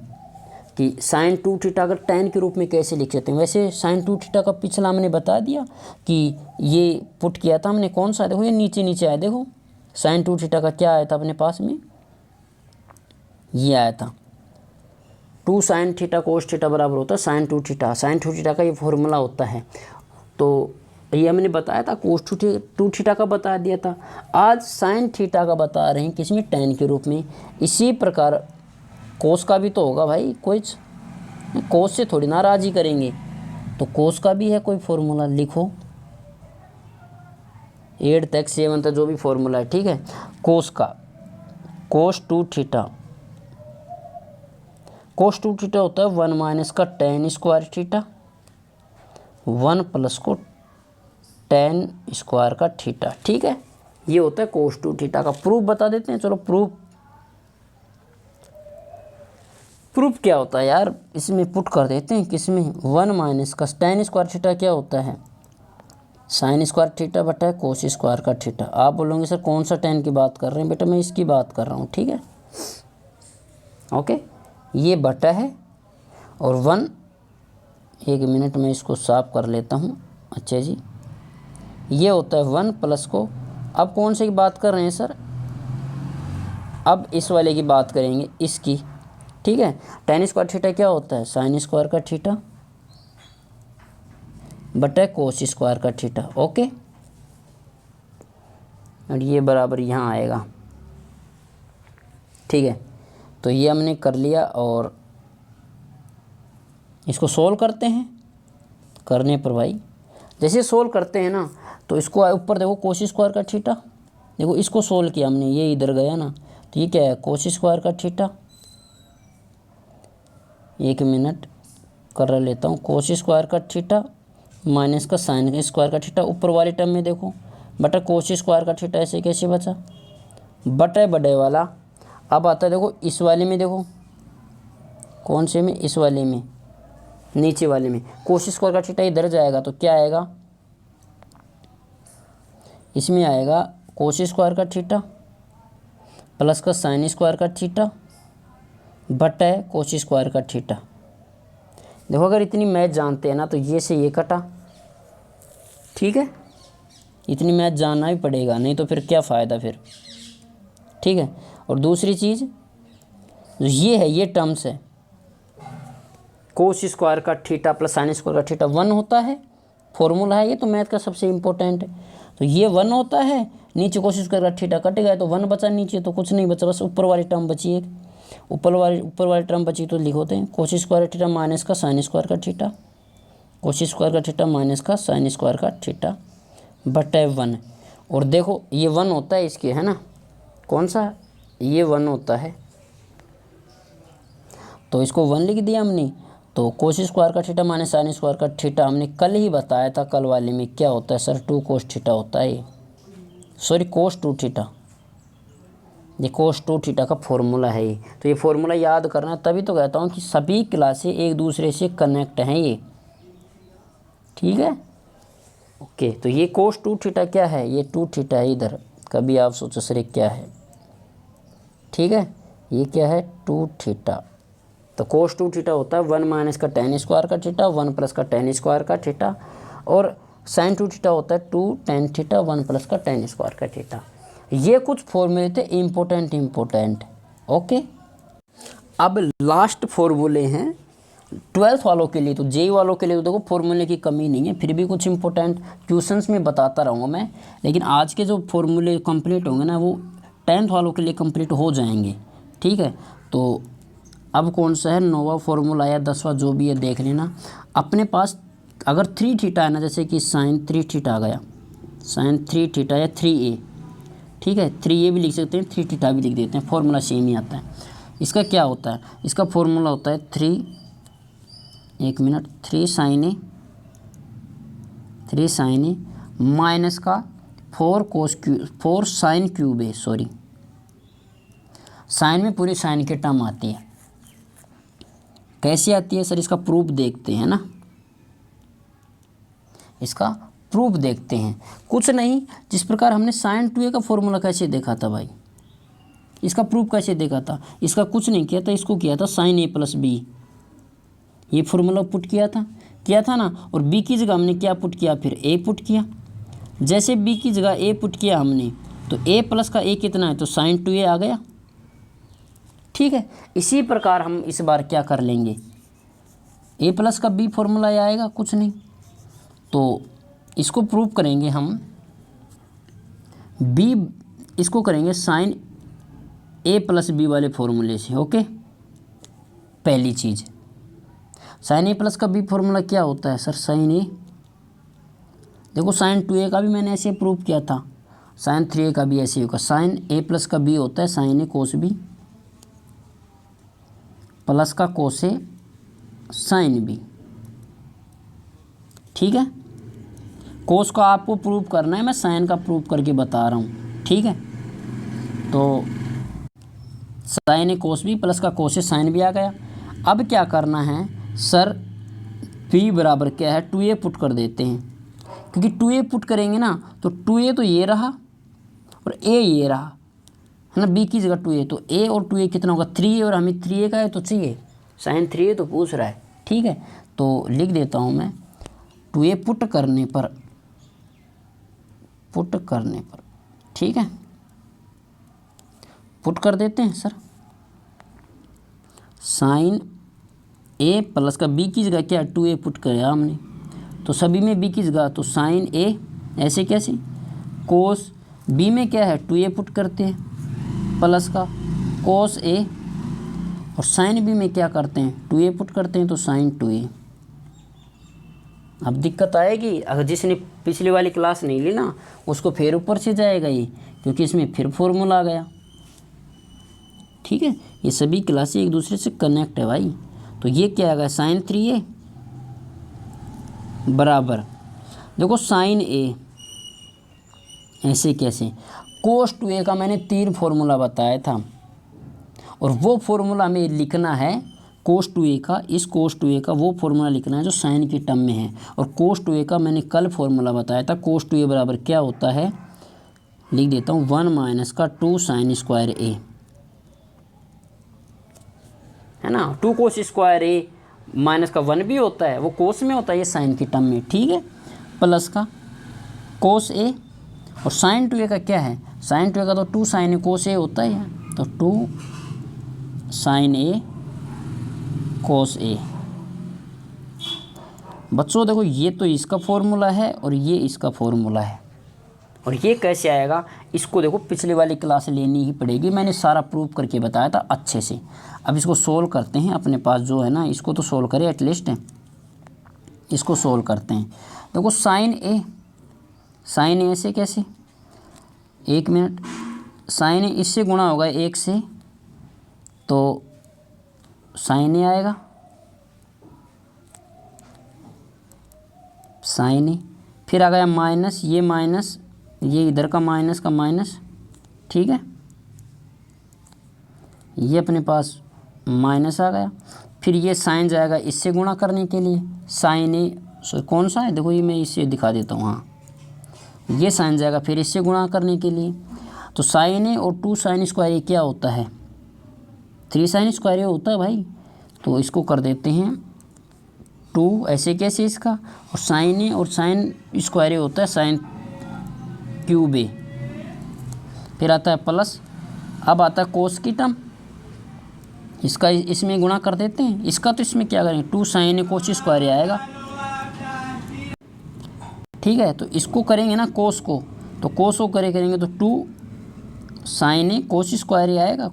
कि sin 2 थीटा अगर tan के रूप में कैसे लिख सकते हैं, वैसे sin 2 थीटा का पिछला हमने बता दिया कि ये पुट किया था हमने, कौन सा, देखो ये नीचे नीचे आया, देखो sin 2 थीटा का क्या आया था अपने पास में, ये आया था 2 sin थीटा cos थीटा बराबर होता है sin 2 थीटा। sin 2 थीटा का ये फॉर्मूला होता है, तो ये हमने बताया था, cos 2 थीटा का बता दिया था। आज sin थीटा का बता रहे हैं, किसमें, tan के रूप में। इसी प्रकार cos का भी तो होगा भाई, कुछ cos से थोड़ी नाराज़ी करेंगे, तो cos का भी है कोई फॉर्मूला, लिखो 8 तक 7 तक जो भी फॉर्मूला है, ठीक है। cos का cos 2 थीटा होता है 1 माइनस का tan स्क्वायर थीटा 1 प्लस को tan स्क्वायर का थीटा, ठीक है। ये होता है cos 2 थीटा का। प्रूफ बता देते हैं, चलो प्रूफ क्या होता है यार, इसमें पुट कर देते हैं, किसमें, 1 माइनस का tan स्क्वायर थीटा क्या होता है, sin स्क्वायर थीटा बटा है cos स्क्वायर का थीटा। आप बोलोगे सर कौन सा tan की बात कर रहे हैं, बेटा मैं इसकी बात कर रहा हूँ, ठीक है, ओके। ये बटा है और 1, 1 मिनट में इसको साफ कर लेता हूँ, अच्छा जी। ये होता है 1 प्लस को, अब कौन से की बात कर रहे हैं सर, अब इस वाले की बात करेंगे, इसकी, ठीक है। tan स्क्वायर थीटा क्या होता है, sin स्क्वायर का थीटा बटा cos स्क्वायर का थीटा, ओके। और ये बराबर यहाँ आएगा। ठीक है, तो ये हमने कर लिया और इसको सोल्व करते हैं। करने पर भाई जैसे सोल्व करते हैं ना, तो इसको ऊपर देखो कोस स्क्वायर का थीटा, देखो इसको सोल्व किया हमने, ये इधर गया ना, तो ये क्या है कोस स्क्वायर का थीटा। 1 मिनट कर लेता हूँ। कोस स्क्वायर का थीटा माइनस का साइन स्क्वायर का थीटा, ऊपर वाले टर्म में देखो बटा कोस स्क्वायर का थीटा, ऐसे कैसे बचा बटे बड़े वाला। अब आता है देखो इस वाले में, देखो कौन से में, इस वाले में, नीचे वाले में कोस स्क्वायर का थीटा इधर जाएगा तो क्या आएगा, इसमें आएगा कोस स्क्वायर का थीटा प्लस का साइन स्क्वायर का थीटा बटा है कोस स्क्वायर का थीटा। देखो अगर इतनी मैथ जानते हैं ना तो ये से ये कटा। ठीक है, इतनी मैथ जानना ही पड़ेगा, नहीं तो फिर क्या फ़ायदा फिर। ठीक है, और दूसरी चीज़ ये है, ये टर्म्स है कोस स्क्वायर का थीटा प्लस साइन स्क्वायर का थीटा 1 होता है, फॉर्मूला है ये तो मैथ का सबसे इम्पोर्टेंट है। तो ये 1 होता है, नीचे कोस स्क्वायर का थीटा कट गया तो 1 बचा, नीचे तो कुछ नहीं बचा, बस ऊपर वाली टर्म बची एक, ऊपर वाली टर्म बची तो लिखोते हैं कोस स्क्वायर का थीटा माइनस का साइन स्क्वायर का थीटा, कोस स्क्वायर का थीटा माइनस का साइन स्क्वायर का थीटा बटा 1। और देखो ये 1 होता है इसके, है ना, कौन सा, ये 1 होता है, तो इसको 1 लिख दिया हमने। तो कोस स्क्वायर का थीटा माइनस साइन स्क्वायर का थीटा हमने कल ही बताया था, कल वाले में क्या होता है सर, 2 कोस थीटा होता है ये, सॉरी कोस 2 थीटा, ये कोस 2 थीटा का फॉर्मूला है ये। तो ये फॉर्मूला याद करना, तभी तो कहता हूँ कि सभी क्लासें एक दूसरे से कनेक्ट हैं ये। ठीक है, ओके। तो ये कोस 2 थीटा क्या है, ये 2 थीटा है इधर, कभी आप सोचो सर ये क्या है। ठीक है, ये क्या है 2 थीटा, तो कोस 2 थीटा होता है 1 माइनस का टेन स्क्वायर का थीटा 1 प्लस का टेन स्क्वायर का थीटा, और साइन 2 थीटा होता है 2 टेन थीटा 1 प्लस का टेन स्क्वायर का थीटा। ये कुछ फॉर्मूले थे इम्पोर्टेंट। ओके, अब लास्ट फॉर्मूले हैं 12th वालों के लिए, तो जेई वालों के लिए तो देखो फॉर्मूले की कमी नहीं है, फिर भी कुछ इंपॉर्टेंट क्वेश्चंस में बताता रहूँगा मैं, लेकिन आज के जो फॉर्मूले कंप्लीट होंगे ना वो 10th वालों के लिए कंप्लीट हो जाएंगे। ठीक है, तो अब कौन सा है, नोवा फॉर्मूला या 10वां जो भी है देख लेना। अपने पास अगर 3 थीटा है ना, जैसे कि साइन 3 थीटा आ गया, साइन 3 थीटा या 3a, ठीक है 3a भी लिख सकते हैं, 3 थीटा भी लिख देते हैं, फॉर्मूला सेम ही आता है। इसका क्या होता है, इसका फॉर्मूला होता है 3 साइन ए माइनस का 4 साइन क्यूब ए, सॉरी साइन में पूरी साइन की टर्म आती है। कैसे आती है सर, इसका प्रूफ देखते हैं ना, इसका प्रूफ देखते हैं। कुछ नहीं, जिस प्रकार हमने साइन 2a का फॉर्मूला कैसे देखा था भाई, इसका प्रूफ कैसे देखा था, इसका कुछ नहीं किया था, इसको किया था साइन a प्लस बी, ये फॉर्मूला पुट किया था ना, और b की जगह हमने क्या पुट किया, फिर a पुट किया। जैसे b की जगह a पुट किया हमने, तो a प्लस का a कितना है, तो साइन 2a आ गया। ठीक है, इसी प्रकार हम इस बार क्या कर लेंगे, a प्लस का b फॉर्मूला आएगा, कुछ नहीं, तो इसको प्रूव करेंगे हम, b इसको करेंगे साइन a प्लस b वाले फॉर्मूले से। ओके, पहली चीज़ साइन a प्लस का b फॉर्मूला क्या होता है सर, साइन a, देखो साइन 2a का भी मैंने ऐसे प्रूव किया था, साइन 3a का भी ऐसे होगा, साइन a प्लस का b होता है sine a cos b plus का कोस ए साइन b। ठीक है, कोस का आपको प्रूव करना है, मैं साइन का प्रूव करके बता रहा हूँ। ठीक है, तो sign A cos B plus का कोस ए साइन बी आ गया। अब क्या करना है सर, p बराबर क्या है 2a पुट कर देते हैं, क्योंकि 2a पुट करेंगे ना तो 2a तो ये रहा और a ये रहा, है ना, b की जगह 2a, तो a और 2a कितना होगा 3a, और हमें 3a का है तो चाहिए, साइन 3a तो पूछ रहा है। ठीक है, तो लिख देता हूँ मैं 2a पुट करने पर, ठीक है पुट कर देते हैं सर, साइन a प्लस का b की जगह क्या 2a पुट किया हमने, तो सभी में b की जगह तो साइन a, ऐसे कैसे कोस बी में क्या है 2a पुट करते हैं प्लस का कोस ए, और साइन बी में क्या करते हैं 2a पुट करते हैं तो साइन 2a। अब दिक्कत आएगी अगर जिसने पिछली वाली क्लास नहीं ली ना उसको फिर ऊपर से जाएगा ये, क्योंकि इसमें फिर फॉर्मूला आ गया। ठीक है, ये सभी क्लासें एक दूसरे से कनेक्ट है भाई। तो ये क्या आ गया साइन 3a बराबर, देखो साइन ए ऐसे कैसे, कोस 2a का मैंने 3 फॉर्मूला बताया था, और वो फॉर्मूला हमें लिखना है कोस 2a का, इस कोस 2a का वो फॉर्मूला लिखना है जो साइन की टर्म में है। और कोस 2a का मैंने कल फॉर्मूला बताया था, कोस 2a बराबर क्या होता है, लिख देता हूँ 1 माइनस का 2 साइन स्क्वायर ए, है ना। 2 कोस स्क्वायर ए माइनस का 1 भी होता है, वो कोस में होता है, ये साइन की टर्म में। ठीक है, प्लस का कोस ए, और साइन 2a का क्या है, साइन 2a का तो 2 साइन ए कोस ए होता है, तो 2 साइन ए कोस ए। बच्चों देखो ये तो इसका फॉर्मूला है और ये इसका फॉर्मूला है, और ये कैसे आएगा इसको देखो पिछली वाली क्लास लेनी ही पड़ेगी, मैंने सारा प्रूव करके बताया था अच्छे से। अब इसको सोल्व करते हैं, अपने पास जो है ना इसको तो सोल्व करें एटलीस्ट, इसको सोल्व करते हैं। देखो साइन ए से कैसे, 1 मिनट, साइन ए इससे गुणा होगा 1 से तो साइन ए आएगा, साइन ए, फिर आ गया माइनस, ये माइनस, ये इधर का माइनस का माइनस। ठीक है, ये अपने पास माइनस आ गया, फिर ये साइन जाएगा इससे गुणा करने के लिए, साइन ए कौन सा है देखो, ये मैं इससे दिखा देता हूँ, हाँ ये साइन जाएगा फिर इससे गुणा करने के लिए, तो साइन ए और 2 साइन स्क्वायर ए क्या होता है 3 साइन स्क्वायर ए होता है भाई। तो इसको कर देते हैं 2 ऐसे कैसे इसका, और साइन ए और साइन स्क्वायर ए होता है साइन क्यूब ए, फिर आता है प्लस, अब आता है कोस की टर्म, इसका इसमें गुणा कर देते हैं, इसका तो इसमें क्या करेंगे 2 साइन ए कोस स्क्वायर ए आएगा। ठीक है, तो इसको करेंगे ना कोस को, तो कोस को करेंगे तो 2 साइन ए कोस स्क्वायर ए आएगा।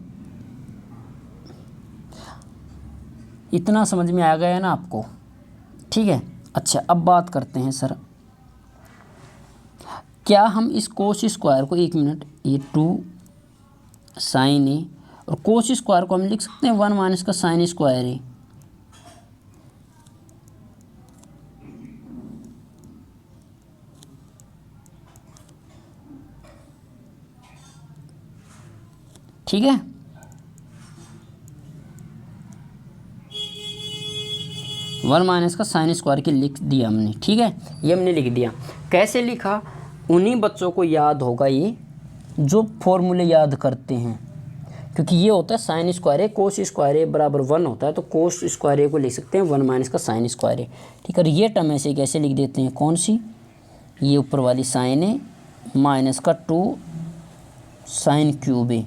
इतना समझ में आ गया है ना आपको। ठीक है, अच्छा अब बात करते हैं सर, क्या हम इस कोस स्क्वायर को, 1 मिनट, ये 2 साइन ए और कोस स्क्वायर को हम लिख सकते हैं 1 माइनस का साइन स्क्वायर ए। ठीक है, वन माइनस का साइन स्क्वायर की लिख दिया हमने। ठीक है, ये हमने लिख दिया। कैसे लिखा, उन्हीं बच्चों को याद होगा ये जो फॉर्मूले याद करते हैं, क्योंकि ये होता है साइन स्क्वायर ए कोस स्क्वायर ए बराबर 1 होता है, तो कोस स्क्वायर ए को लिख सकते हैं 1 माइनस का साइन स्क्वायर ए। ठीक है, ये टर्म ऐसे कैसे लिख देते हैं, कौन सी, ये ऊपर वाली साइन ए माइनस का 2 साइन क्यूब ए,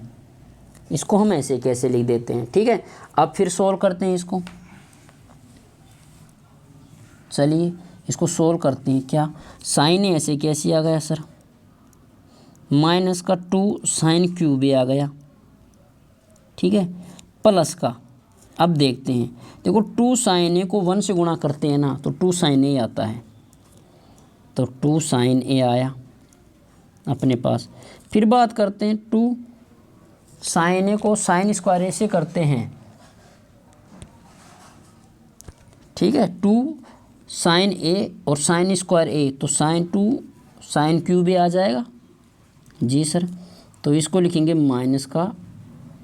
इसको हम ऐसे कैसे लिख देते हैं। ठीक है, अब फिर सोल्व करते हैं इसको, चलिए इसको सोल्व करते हैं। क्या साइन ए ऐसे कैसे आ गया सर, माइनस का 2 साइन क्यूब ए आ गया। ठीक है, प्लस का, अब देखते हैं, देखो 2 साइन ए को 1 से गुणा करते हैं ना तो 2 साइन ए आता है, तो 2 साइन ए आया अपने पास। फिर बात करते हैं 2 साइन ए को साइन स्क्वायर ए से करते हैं। ठीक है, 2 साइन ए और साइन स्क्वायर ए, तो साइन 2 साइन क्यूब ए आ जाएगा जी सर, तो इसको लिखेंगे माइनस का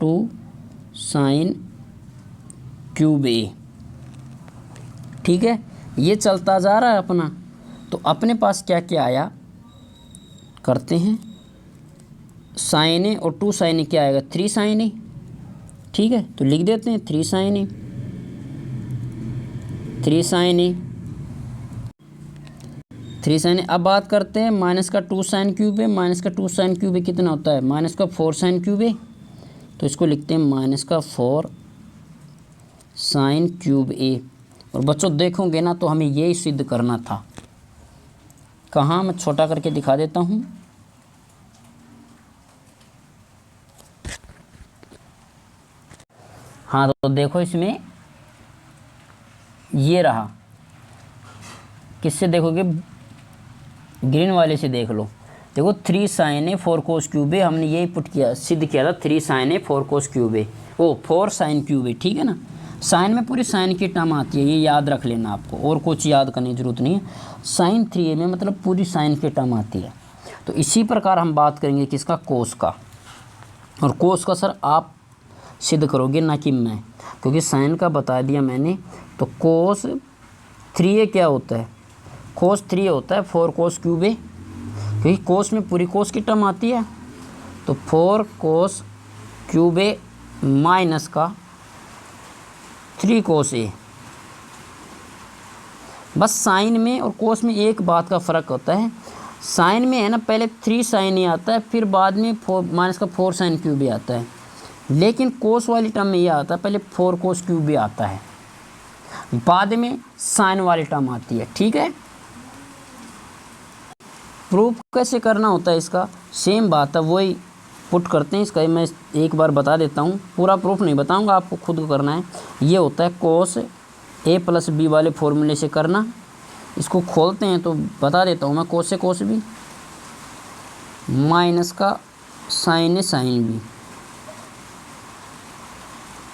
2 साइन क्यूब ए। ठीक है, ये चलता जा रहा है अपना, तो अपने पास क्या क्या आया करते हैं, साइन ए और 2 साइन ए क्या आएगा 3 साइन ए। ठीक है, तो लिख देते हैं 3 साइन ए, 3 साइन ए, 3 साइन ए। अब बात करते हैं माइनस का 2 साइन क्यूब ए, माइनस का 2 साइन क्यूब ए कितना होता है, माइनस का 4 साइन क्यूब ए, तो इसको लिखते हैं माइनस का 4 साइन क्यूब ए। और बच्चों देखोगे ना तो हमें यही सिद्ध करना था, कहाँ मैं छोटा करके दिखा देता हूँ, हाँ तो देखो इसमें ये रहा, किससे देखोगे, ग्रीन वाले से देख लो। देखो 3 sin a 4 cos क्यूब ए, हमने यही पुट किया, सिद्ध किया था 3 sin a 4 cos cube A, ओ 4 sin क्यूब ए, ठीक है ना। साइन में पूरी साइन की टर्म आती है, ये याद रख लेना आपको, और कुछ याद करने की ज़रूरत नहीं है। साइन 3a में मतलब पूरी साइन की टर्म आती है। तो इसी प्रकार हम बात करेंगे किसका, कोस का। और कोस का सर आप सिद्ध करोगे ना कि मैं, क्योंकि साइन का बता दिया मैंने। तो कोस 3a क्या होता है, कोस 3 होता है 4 cos क्यूब ए, क्योंकि कोस में पूरी कोस की टर्म आती है। तो 4 cos क्यूब ए माइनस का 3 cos ए। बस साइन में और कोस में एक बात का फ़र्क होता है, साइन में है ना पहले 3 sin ए आता है, फिर बाद में 4 माइनस का 4 sin क्यूब ए आता है। लेकिन कोस वाली टर्म में ये आता है, पहले 4 cos क्यूब ए आता है, बाद में साइन वाली टर्म आती है, ठीक है। प्रूफ कैसे करना होता है इसका, सेम बात है, वही पुट करते हैं। इसका मैं एक बार बता देता हूँ, पूरा प्रूफ नहीं बताऊँगा, आपको खुद करना है। ये होता है कोस ए प्लस बी वाले फॉर्मूले से करना। इसको खोलते हैं तो बता देता हूँ मैं, कोस से कोस बी माइनस का साइन ए साइन बी,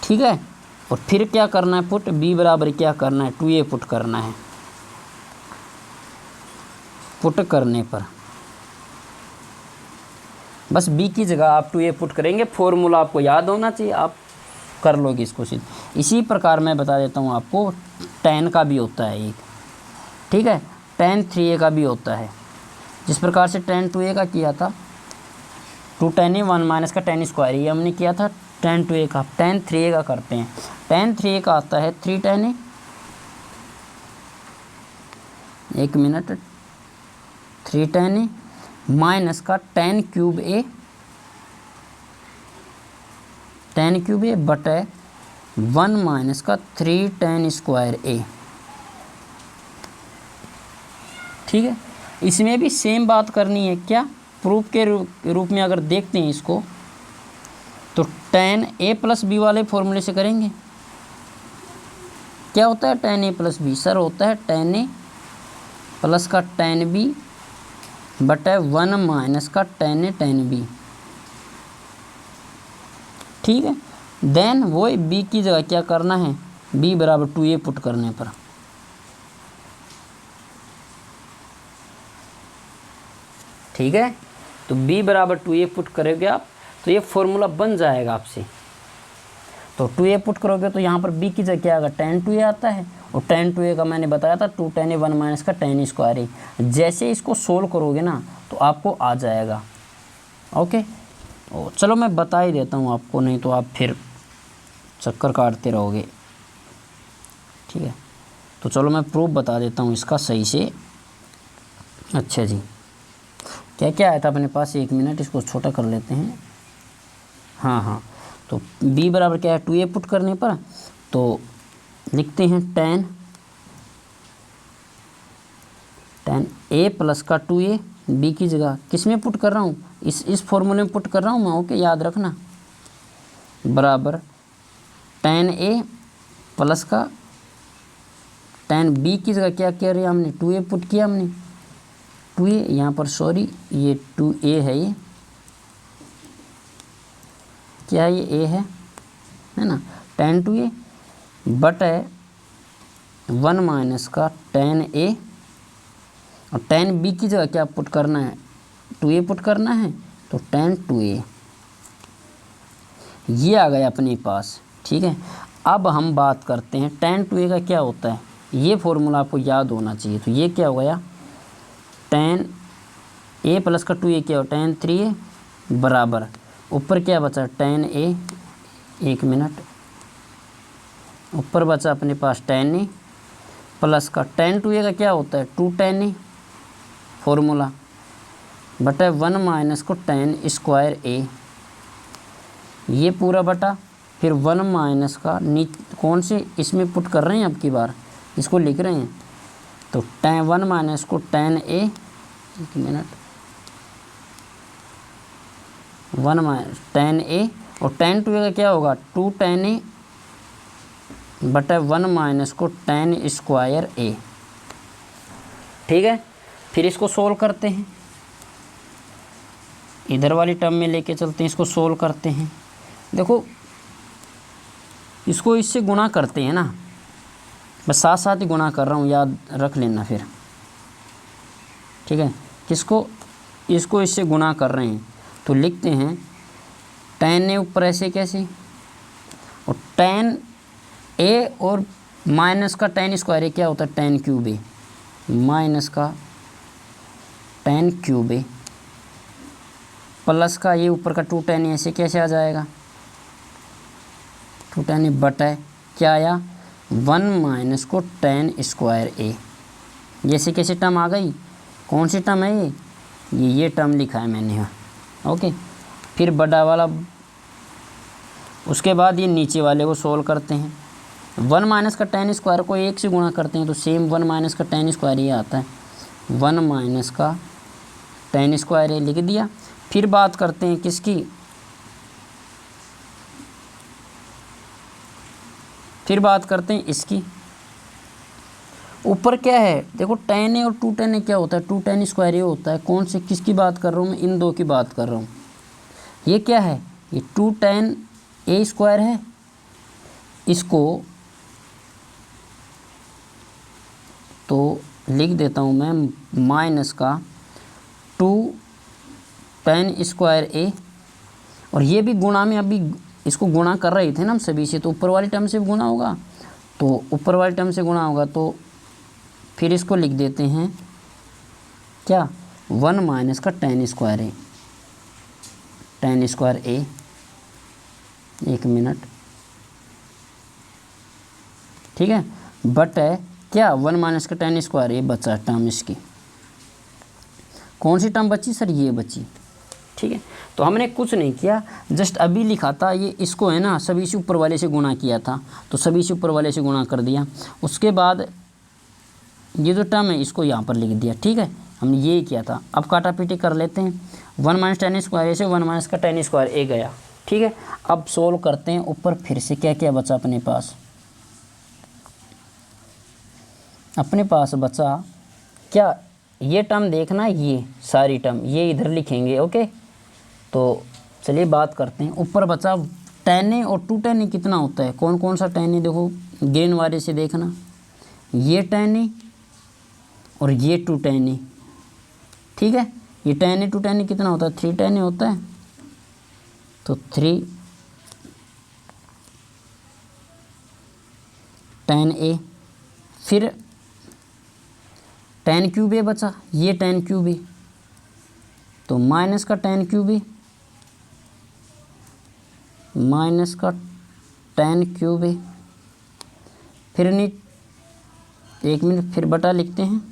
ठीक है। और फिर क्या करना है, पुट बी बराबर क्या करना है, 2a पुट करना है। पुट करने पर बस b की जगह आप 2a पुट करेंगे, फॉर्मूला आपको याद होना चाहिए, आप कर लोगे इसको सीधे। इसी प्रकार मैं बता देता हूँ आपको, tan का भी होता है एक, ठीक है, tan 3a का भी होता है। जिस प्रकार से tan 2a का किया था, 2 tan a 1 माइनस का tan स्क्वायर, ये हमने किया था tan 2a का। tan 3a का करते हैं, tan 3a का आता है 3 tan a, एक मिनट, 3 tan a माइनस का tan cube a, tan cube a बटे 1 माइनस का 3 tan स्क्वायर a, ठीक है। इसमें भी सेम बात करनी है, क्या प्रूफ के रूप में अगर देखते हैं इसको, तो tan a प्लस बी वाले फॉर्मूले से करेंगे। क्या होता है tan a plus B, sir होता है tan a प्लस का tan b बटे 1 माइनस का tan a tan b, ठीक है। देन वो b की जगह क्या करना है, b बराबर 2a पुट करने पर, ठीक है। तो b बराबर 2a पुट करोगे आप, तो ये फॉर्मूला बन जाएगा आपसे। तो 2a पुट करोगे तो यहाँ पर b की जगह क्या आएगा, tan 2a आता है, और tan 2a का मैंने बताया था 2 tan a 1 माइनस का tan स्क्वायर ए। जैसे इसको सोल्व करोगे ना तो आपको आ जाएगा, ओके। चलो मैं बता ही देता हूँ आपको, नहीं तो आप फिर चक्कर काटते रहोगे, ठीक है। तो चलो मैं प्रूफ बता देता हूँ इसका सही से। अच्छा जी, क्या क्या आया था अपने पास, एक मिनट इसको छोटा कर लेते हैं। हाँ, तो b बराबर क्या है, 2a पुट करने पर, तो लिखते हैं tan a प्लस का 2a, b की जगह किस में पुट कर रहा हूँ, इस फॉर्मूले में पुट कर रहा हूँ मैं, ओके, याद रखना, बराबर tan a प्लस का tan b की जगह क्या कह रहे हैं हमने, 2a पुट किया हमने, 2a यहाँ पर, सॉरी ये 2a है, ये क्या, ये a है ना, tan 2a बटे 1 माइनस का tan a, और tan b की जगह क्या पुट करना है, 2a पुट करना है, तो tan 2a ये आ गया अपने पास, ठीक है। अब हम बात करते हैं tan 2a का क्या होता है, ये फॉर्मूला आपको याद होना चाहिए। तो ये क्या हो गया, tan a प्लस का 2a क्या हो, tan 3a बराबर, ऊपर क्या बचा tan a, एक मिनट, ऊपर बचा अपने पास tan a प्लस का tan 2a का क्या होता है, 2 tan a फॉर्मूला बटा 1 माइनस को tan स्क्वायर a, ये पूरा बटा, फिर 1 माइनस का कौन से इसमें पुट कर रहे हैं, अब की बार इसको लिख रहे हैं, तो tan 1 माइनस को tan a, एक मिनट, 1 माइनस tan a, और tan 2a का क्या होगा, 2 tan a बटा 1 माइनस को टेन स्क्वायर ए। ठीक है, फिर इसको सोल्व करते हैं, इधर वाली टर्म में लेके चलते हैं, इसको सोल्व करते हैं। देखो इसको इससे गुणा करते हैं ना, बस साथ साथ ही गुणा कर रहा हूँ, याद रख लेना फिर। ठीक है, किसको, इसको इससे गुणा कर रहे हैं तो लिखते हैं टेन ए ऊपर ऐसे कैसे, और टेन ए और माइनस का टेन स्क्वायर ए क्या होता है, टेन क्यूब ए, माइनस का टेन क्यूब ए प्लस का ये ऊपर का टू टेन ऐसे कैसे आ जाएगा, टू टेन बटा है क्या आया 1 माइनस को टेन स्क्वायर ए। जैसे कैसे टर्म आ गई, कौन सी टर्म है ये टर्म लिखा है मैंने यहाँ। ओके, फिर बड़ा वाला, उसके बाद ये नीचे वाले को सोल्व करते हैं। 1 माइनस का टेन स्क्वायर को 1 से गुणा करते हैं तो सेम 1 माइनस का टेन स्क्वायर ये आता है, 1 माइनस का टेन स्क्वायर ये लिख दिया। फिर बात करते हैं किसकी, फिर बात करते हैं इसकी। ऊपर क्या है देखो, टेन ए और टू टेन ए क्या होता है, टू टेन स्क्वायर ए होता है। कौन से, किसकी बात कर रहा हूँ मैं, इन दो की बात कर रहा हूँ। ये क्या है, ये टू टेन ए स्क्वायर है, इसको तो लिख देता हूँ मैं माइनस का टू टेन स्क्वायर ए, और ये भी गुणा में, अभी इसको गुणा कर रहे थे ना हम सभी से, तो ऊपर वाली टर्म से भी गुणा होगा, तो ऊपर वाली टर्म से गुणा होगा, तो फिर इसको लिख देते हैं क्या 1 माइनस का टेन स्क्वायर ए, टेन स्क्वायर ए, एक मिनट। ठीक है, बट है क्या 1 माइनस का टेन स्क्वायर ए बचा टर्म इसकी। कौन सी टर्म बची सर, ये बची। ठीक है, तो हमने कुछ नहीं किया, जस्ट अभी लिखा था ये, इसको है ना सभी से ऊपर वाले से गुणा किया था, तो सभी से ऊपर वाले से गुणा कर दिया। उसके बाद ये जो टर्म है इसको यहाँ पर लिख दिया। ठीक है, हमने ये किया था। अब काटा पीटी कर लेते हैं, 1 माइनस टेन स्क्वायर ए से 1 माइनस का टेन स्क्वायर ए गया। ठीक है, अब सोल्व करते हैं। ऊपर फिर से क्या क्या बचा अपने पास, अपने पास बचा क्या, ये टर्म देखना, ये सारी टर्म ये इधर लिखेंगे। ओके, तो चलिए बात करते हैं। ऊपर बचा टेन ए और टू टेन ए कितना होता है, कौन कौन सा टेन ए, देखो ग्रीन वाले से देखना, ये टेन ए और ये टू टेन ए। ठीक है, ये टेन ए टू टेन ए कितना होता है, 3 टेन ए होता है, तो 3 टेन ए। फिर टेन क्यूब ए बचा, ये टेन क्यूब ए, तो माइनस का टेन क्यूब ए, माइनस का टेन क्यूब ए। फिर एक मिनट, फिर बटा लिखते हैं।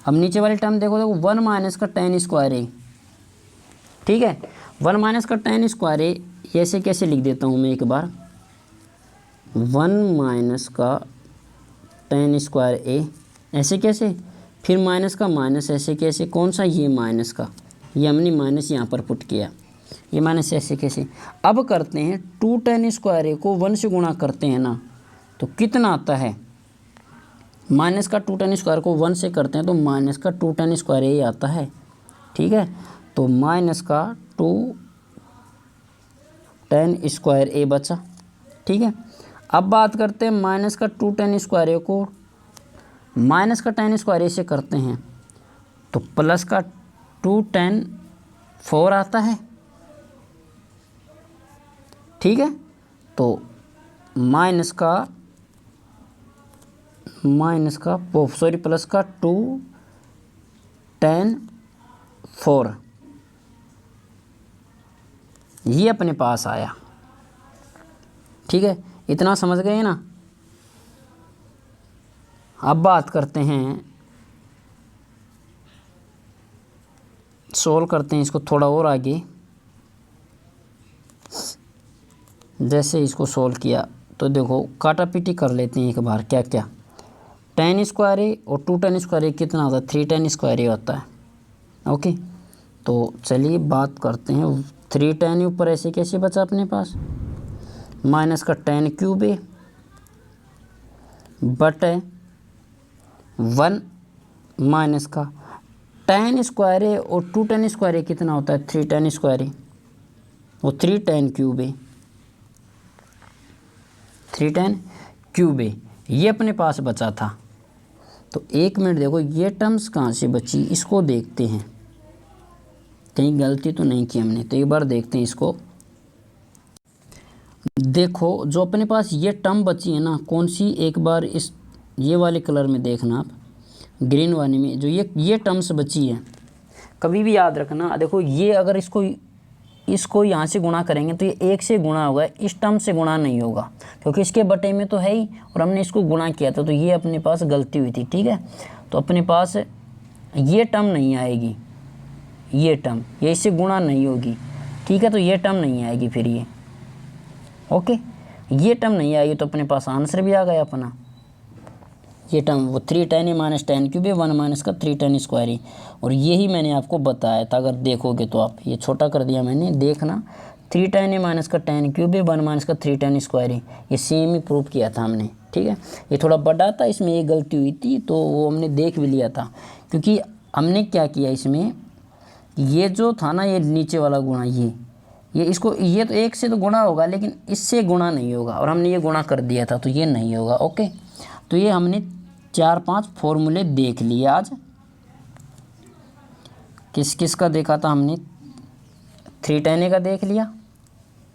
अब नीचे वाली टर्म देखो, 1 माइनस का टेन स्क्वायर ए। ठीक है, 1 माइनस का टेन स्क्वायर ए ऐसे कैसे लिख देता हूँ मैं एक बार, 1 माइनस का टेन स्क्वायर ए ऐसे कैसे, फिर माइनस का माइनस ऐसे कैसे, कौन सा, ये माइनस का, ये हमने माइनस यहाँ पर पुट किया, ये माइनस ऐसे कैसे। अब करते हैं टू टेन स्क्वायर ए को 1 से गुणा करते हैं ना, तो कितना आता है, माइनस का टू टेन स्क्वायर को 1 से करते हैं तो माइनस का टू टेन स्क्वायर ए आता है। ठीक है, तो माइनस का टू टेन स्क्वायर ए बचा। ठीक है, अब बात करते हैं माइनस का टू टेन स्क्वायर ए को माइनस का टेन स्क्वायर ए से करते हैं तो प्लस का टू टेन 4 आता है। ठीक है, तो माइनस का सॉरी प्लस का 2 10 4 ये अपने पास आया। ठीक है, इतना समझ गए ना। अब बात करते हैं, सोल्व करते हैं इसको थोड़ा और आगे। जैसे इसको सोल्व किया तो देखो काटा पीटी कर लेते हैं एक बार, क्या क्या, टेन स्क्वायर ए और टू टेन स्क्वायर ए कितना होता है, 3 टेन स्क्वायर ए होता है। ओके, तो चलिए बात करते हैं। 3 टेन ऊपर ऐसे कैसे बचा अपने पास, माइनस का टेन क्यूब ए बटे 1 माइनस का tan स्क्वायर है और 2 tan स्क्वायर है कितना होता है 3 tan स्क्वायर है और 3 tan क्यूब है 3 tan क्यूब है। ये अपने पास बचा था। तो एक मिनट देखो ये टर्म्स कहाँ से बची इसको देखते हैं, कहीं गलती तो नहीं की हमने। तो एक बार देखते हैं इसको। देखो जो अपने पास ये टर्म बची है ना कौन सी, एक बार इस ये वाले कलर में देखना आप, ग्रीन वाले में जो ये टर्म्स बची है, कभी भी याद रखना। देखो ये अगर इसको यहाँ से गुणा करेंगे तो ये 1 से गुणा होगा, इस टर्म से गुणा नहीं होगा क्योंकि इसके बटे में तो है ही और हमने इसको गुणा किया था, तो ये अपने पास गलती हुई थी। ठीक है, तो अपने पास ये टर्म नहीं आएगी, ये टर्म ये इससे गुणा नहीं होगी। ठीक है, तो ये टर्म नहीं आएगी फिर ये, ओके ये टर्म नहीं आएगी तो अपने पास आंसर भी आ गया अपना। ये टर्म वो 3 tan माइनस tan क्यूब है 1 माइनस का 3 tan स्क्वायर है। और यही मैंने आपको बताया था, अगर देखोगे तो आप ये छोटा कर दिया मैंने, देखना 3 tan माइनस का tan क्यूब है 1 माइनस का 3 tan स्क्वायर है। ये सेम ही प्रूव किया था हमने। ठीक है, ये थोड़ा बड़ा था, इसमें ये गलती हुई थी तो वो हमने देख भी लिया था, क्योंकि हमने क्या किया इसमें, ये जो था ना ये नीचे वाला गुणा, ये इसको ये तो 1 से तो गुणा होगा लेकिन इससे गुणा नहीं होगा, और हमने ये गुणा कर दिया था तो ये नहीं होगा। ओके, तो ये हमने 4-5 फॉर्मूले देख लिए आज। किस किस का देखा था हमने, 3 tan A का देख लिया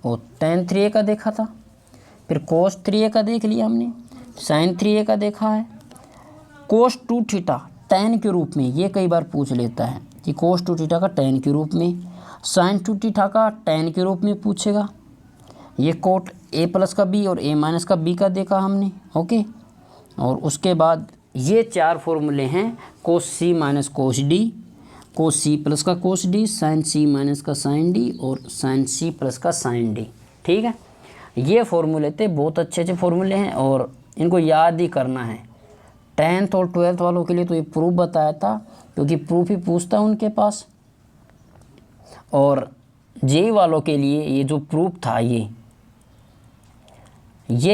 और tan 3A का देखा था, फिर cos 3A का देख लिया हमने, sin 3A का देखा है, cos 2 थीटा tan के रूप में, ये कई बार पूछ लेता है कि cos 2 थीटा का tan के रूप में, sin 2 थीटा का tan के रूप में पूछेगा। ये cot A प्लस का B और A माइनस का B का देखा हमने। ओके, और उसके बाद ये 4 फॉर्मूले हैं, cos C minus cos D, cos C plus का cos D, sin C minus का sin D और sin C प्लस का sin D। ठीक है, ये फॉर्मूले थे, बहुत अच्छे फॉर्मूले हैं और इनको याद ही करना है। 10th और 12th वालों के लिए तो ये प्रूफ बताया था क्योंकि प्रूफ ही पूछता है उनके पास, और जेई वालों के लिए ये जो प्रूफ था ये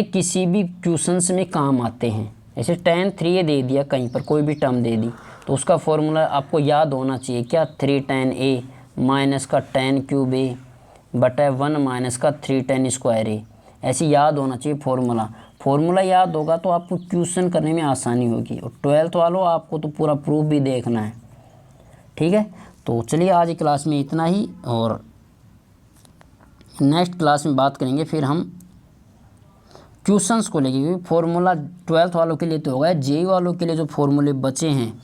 किसी भी क्वेश्चंस में काम आते हैं। ऐसे tan 3A दे दिया, कहीं पर कोई भी टर्म दे दी तो उसका फॉर्मूला आपको याद होना चाहिए क्या, 3 tan A माइनस का tan क्यूब A बटा 1 माइनस का 3 tan स्क्वायर A, ऐसे याद होना चाहिए फॉर्मूला याद होगा तो आपको क्वेश्चन करने में आसानी होगी। और 12th वालों आपको तो पूरा प्रूफ भी देखना है। ठीक है, तो चलिए आज की क्लास में इतना ही, और नेक्स्ट क्लास में बात करेंगे फिर हम क्वेश्चंस को लेके, क्योंकि फॉर्मूला 12th वालों के लिए तो होगा, जेई वालों के लिए जो फॉर्मूले बचे हैं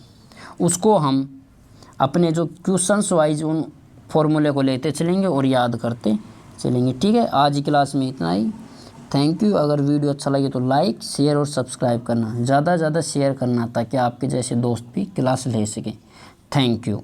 उसको हम अपने जो क्वेश्चंस वाइज उन फॉर्मूले को लेते चलेंगे और याद करते चलेंगे। ठीक है, आज की क्लास में इतना ही। Thank you. अगर वीडियो अच्छा लगे तो लाइक शेयर और सब्सक्राइब करना, ज़्यादा से ज़्यादा शेयर करना ताकि आपके जैसे दोस्त भी क्लास ले सकें। Thank you.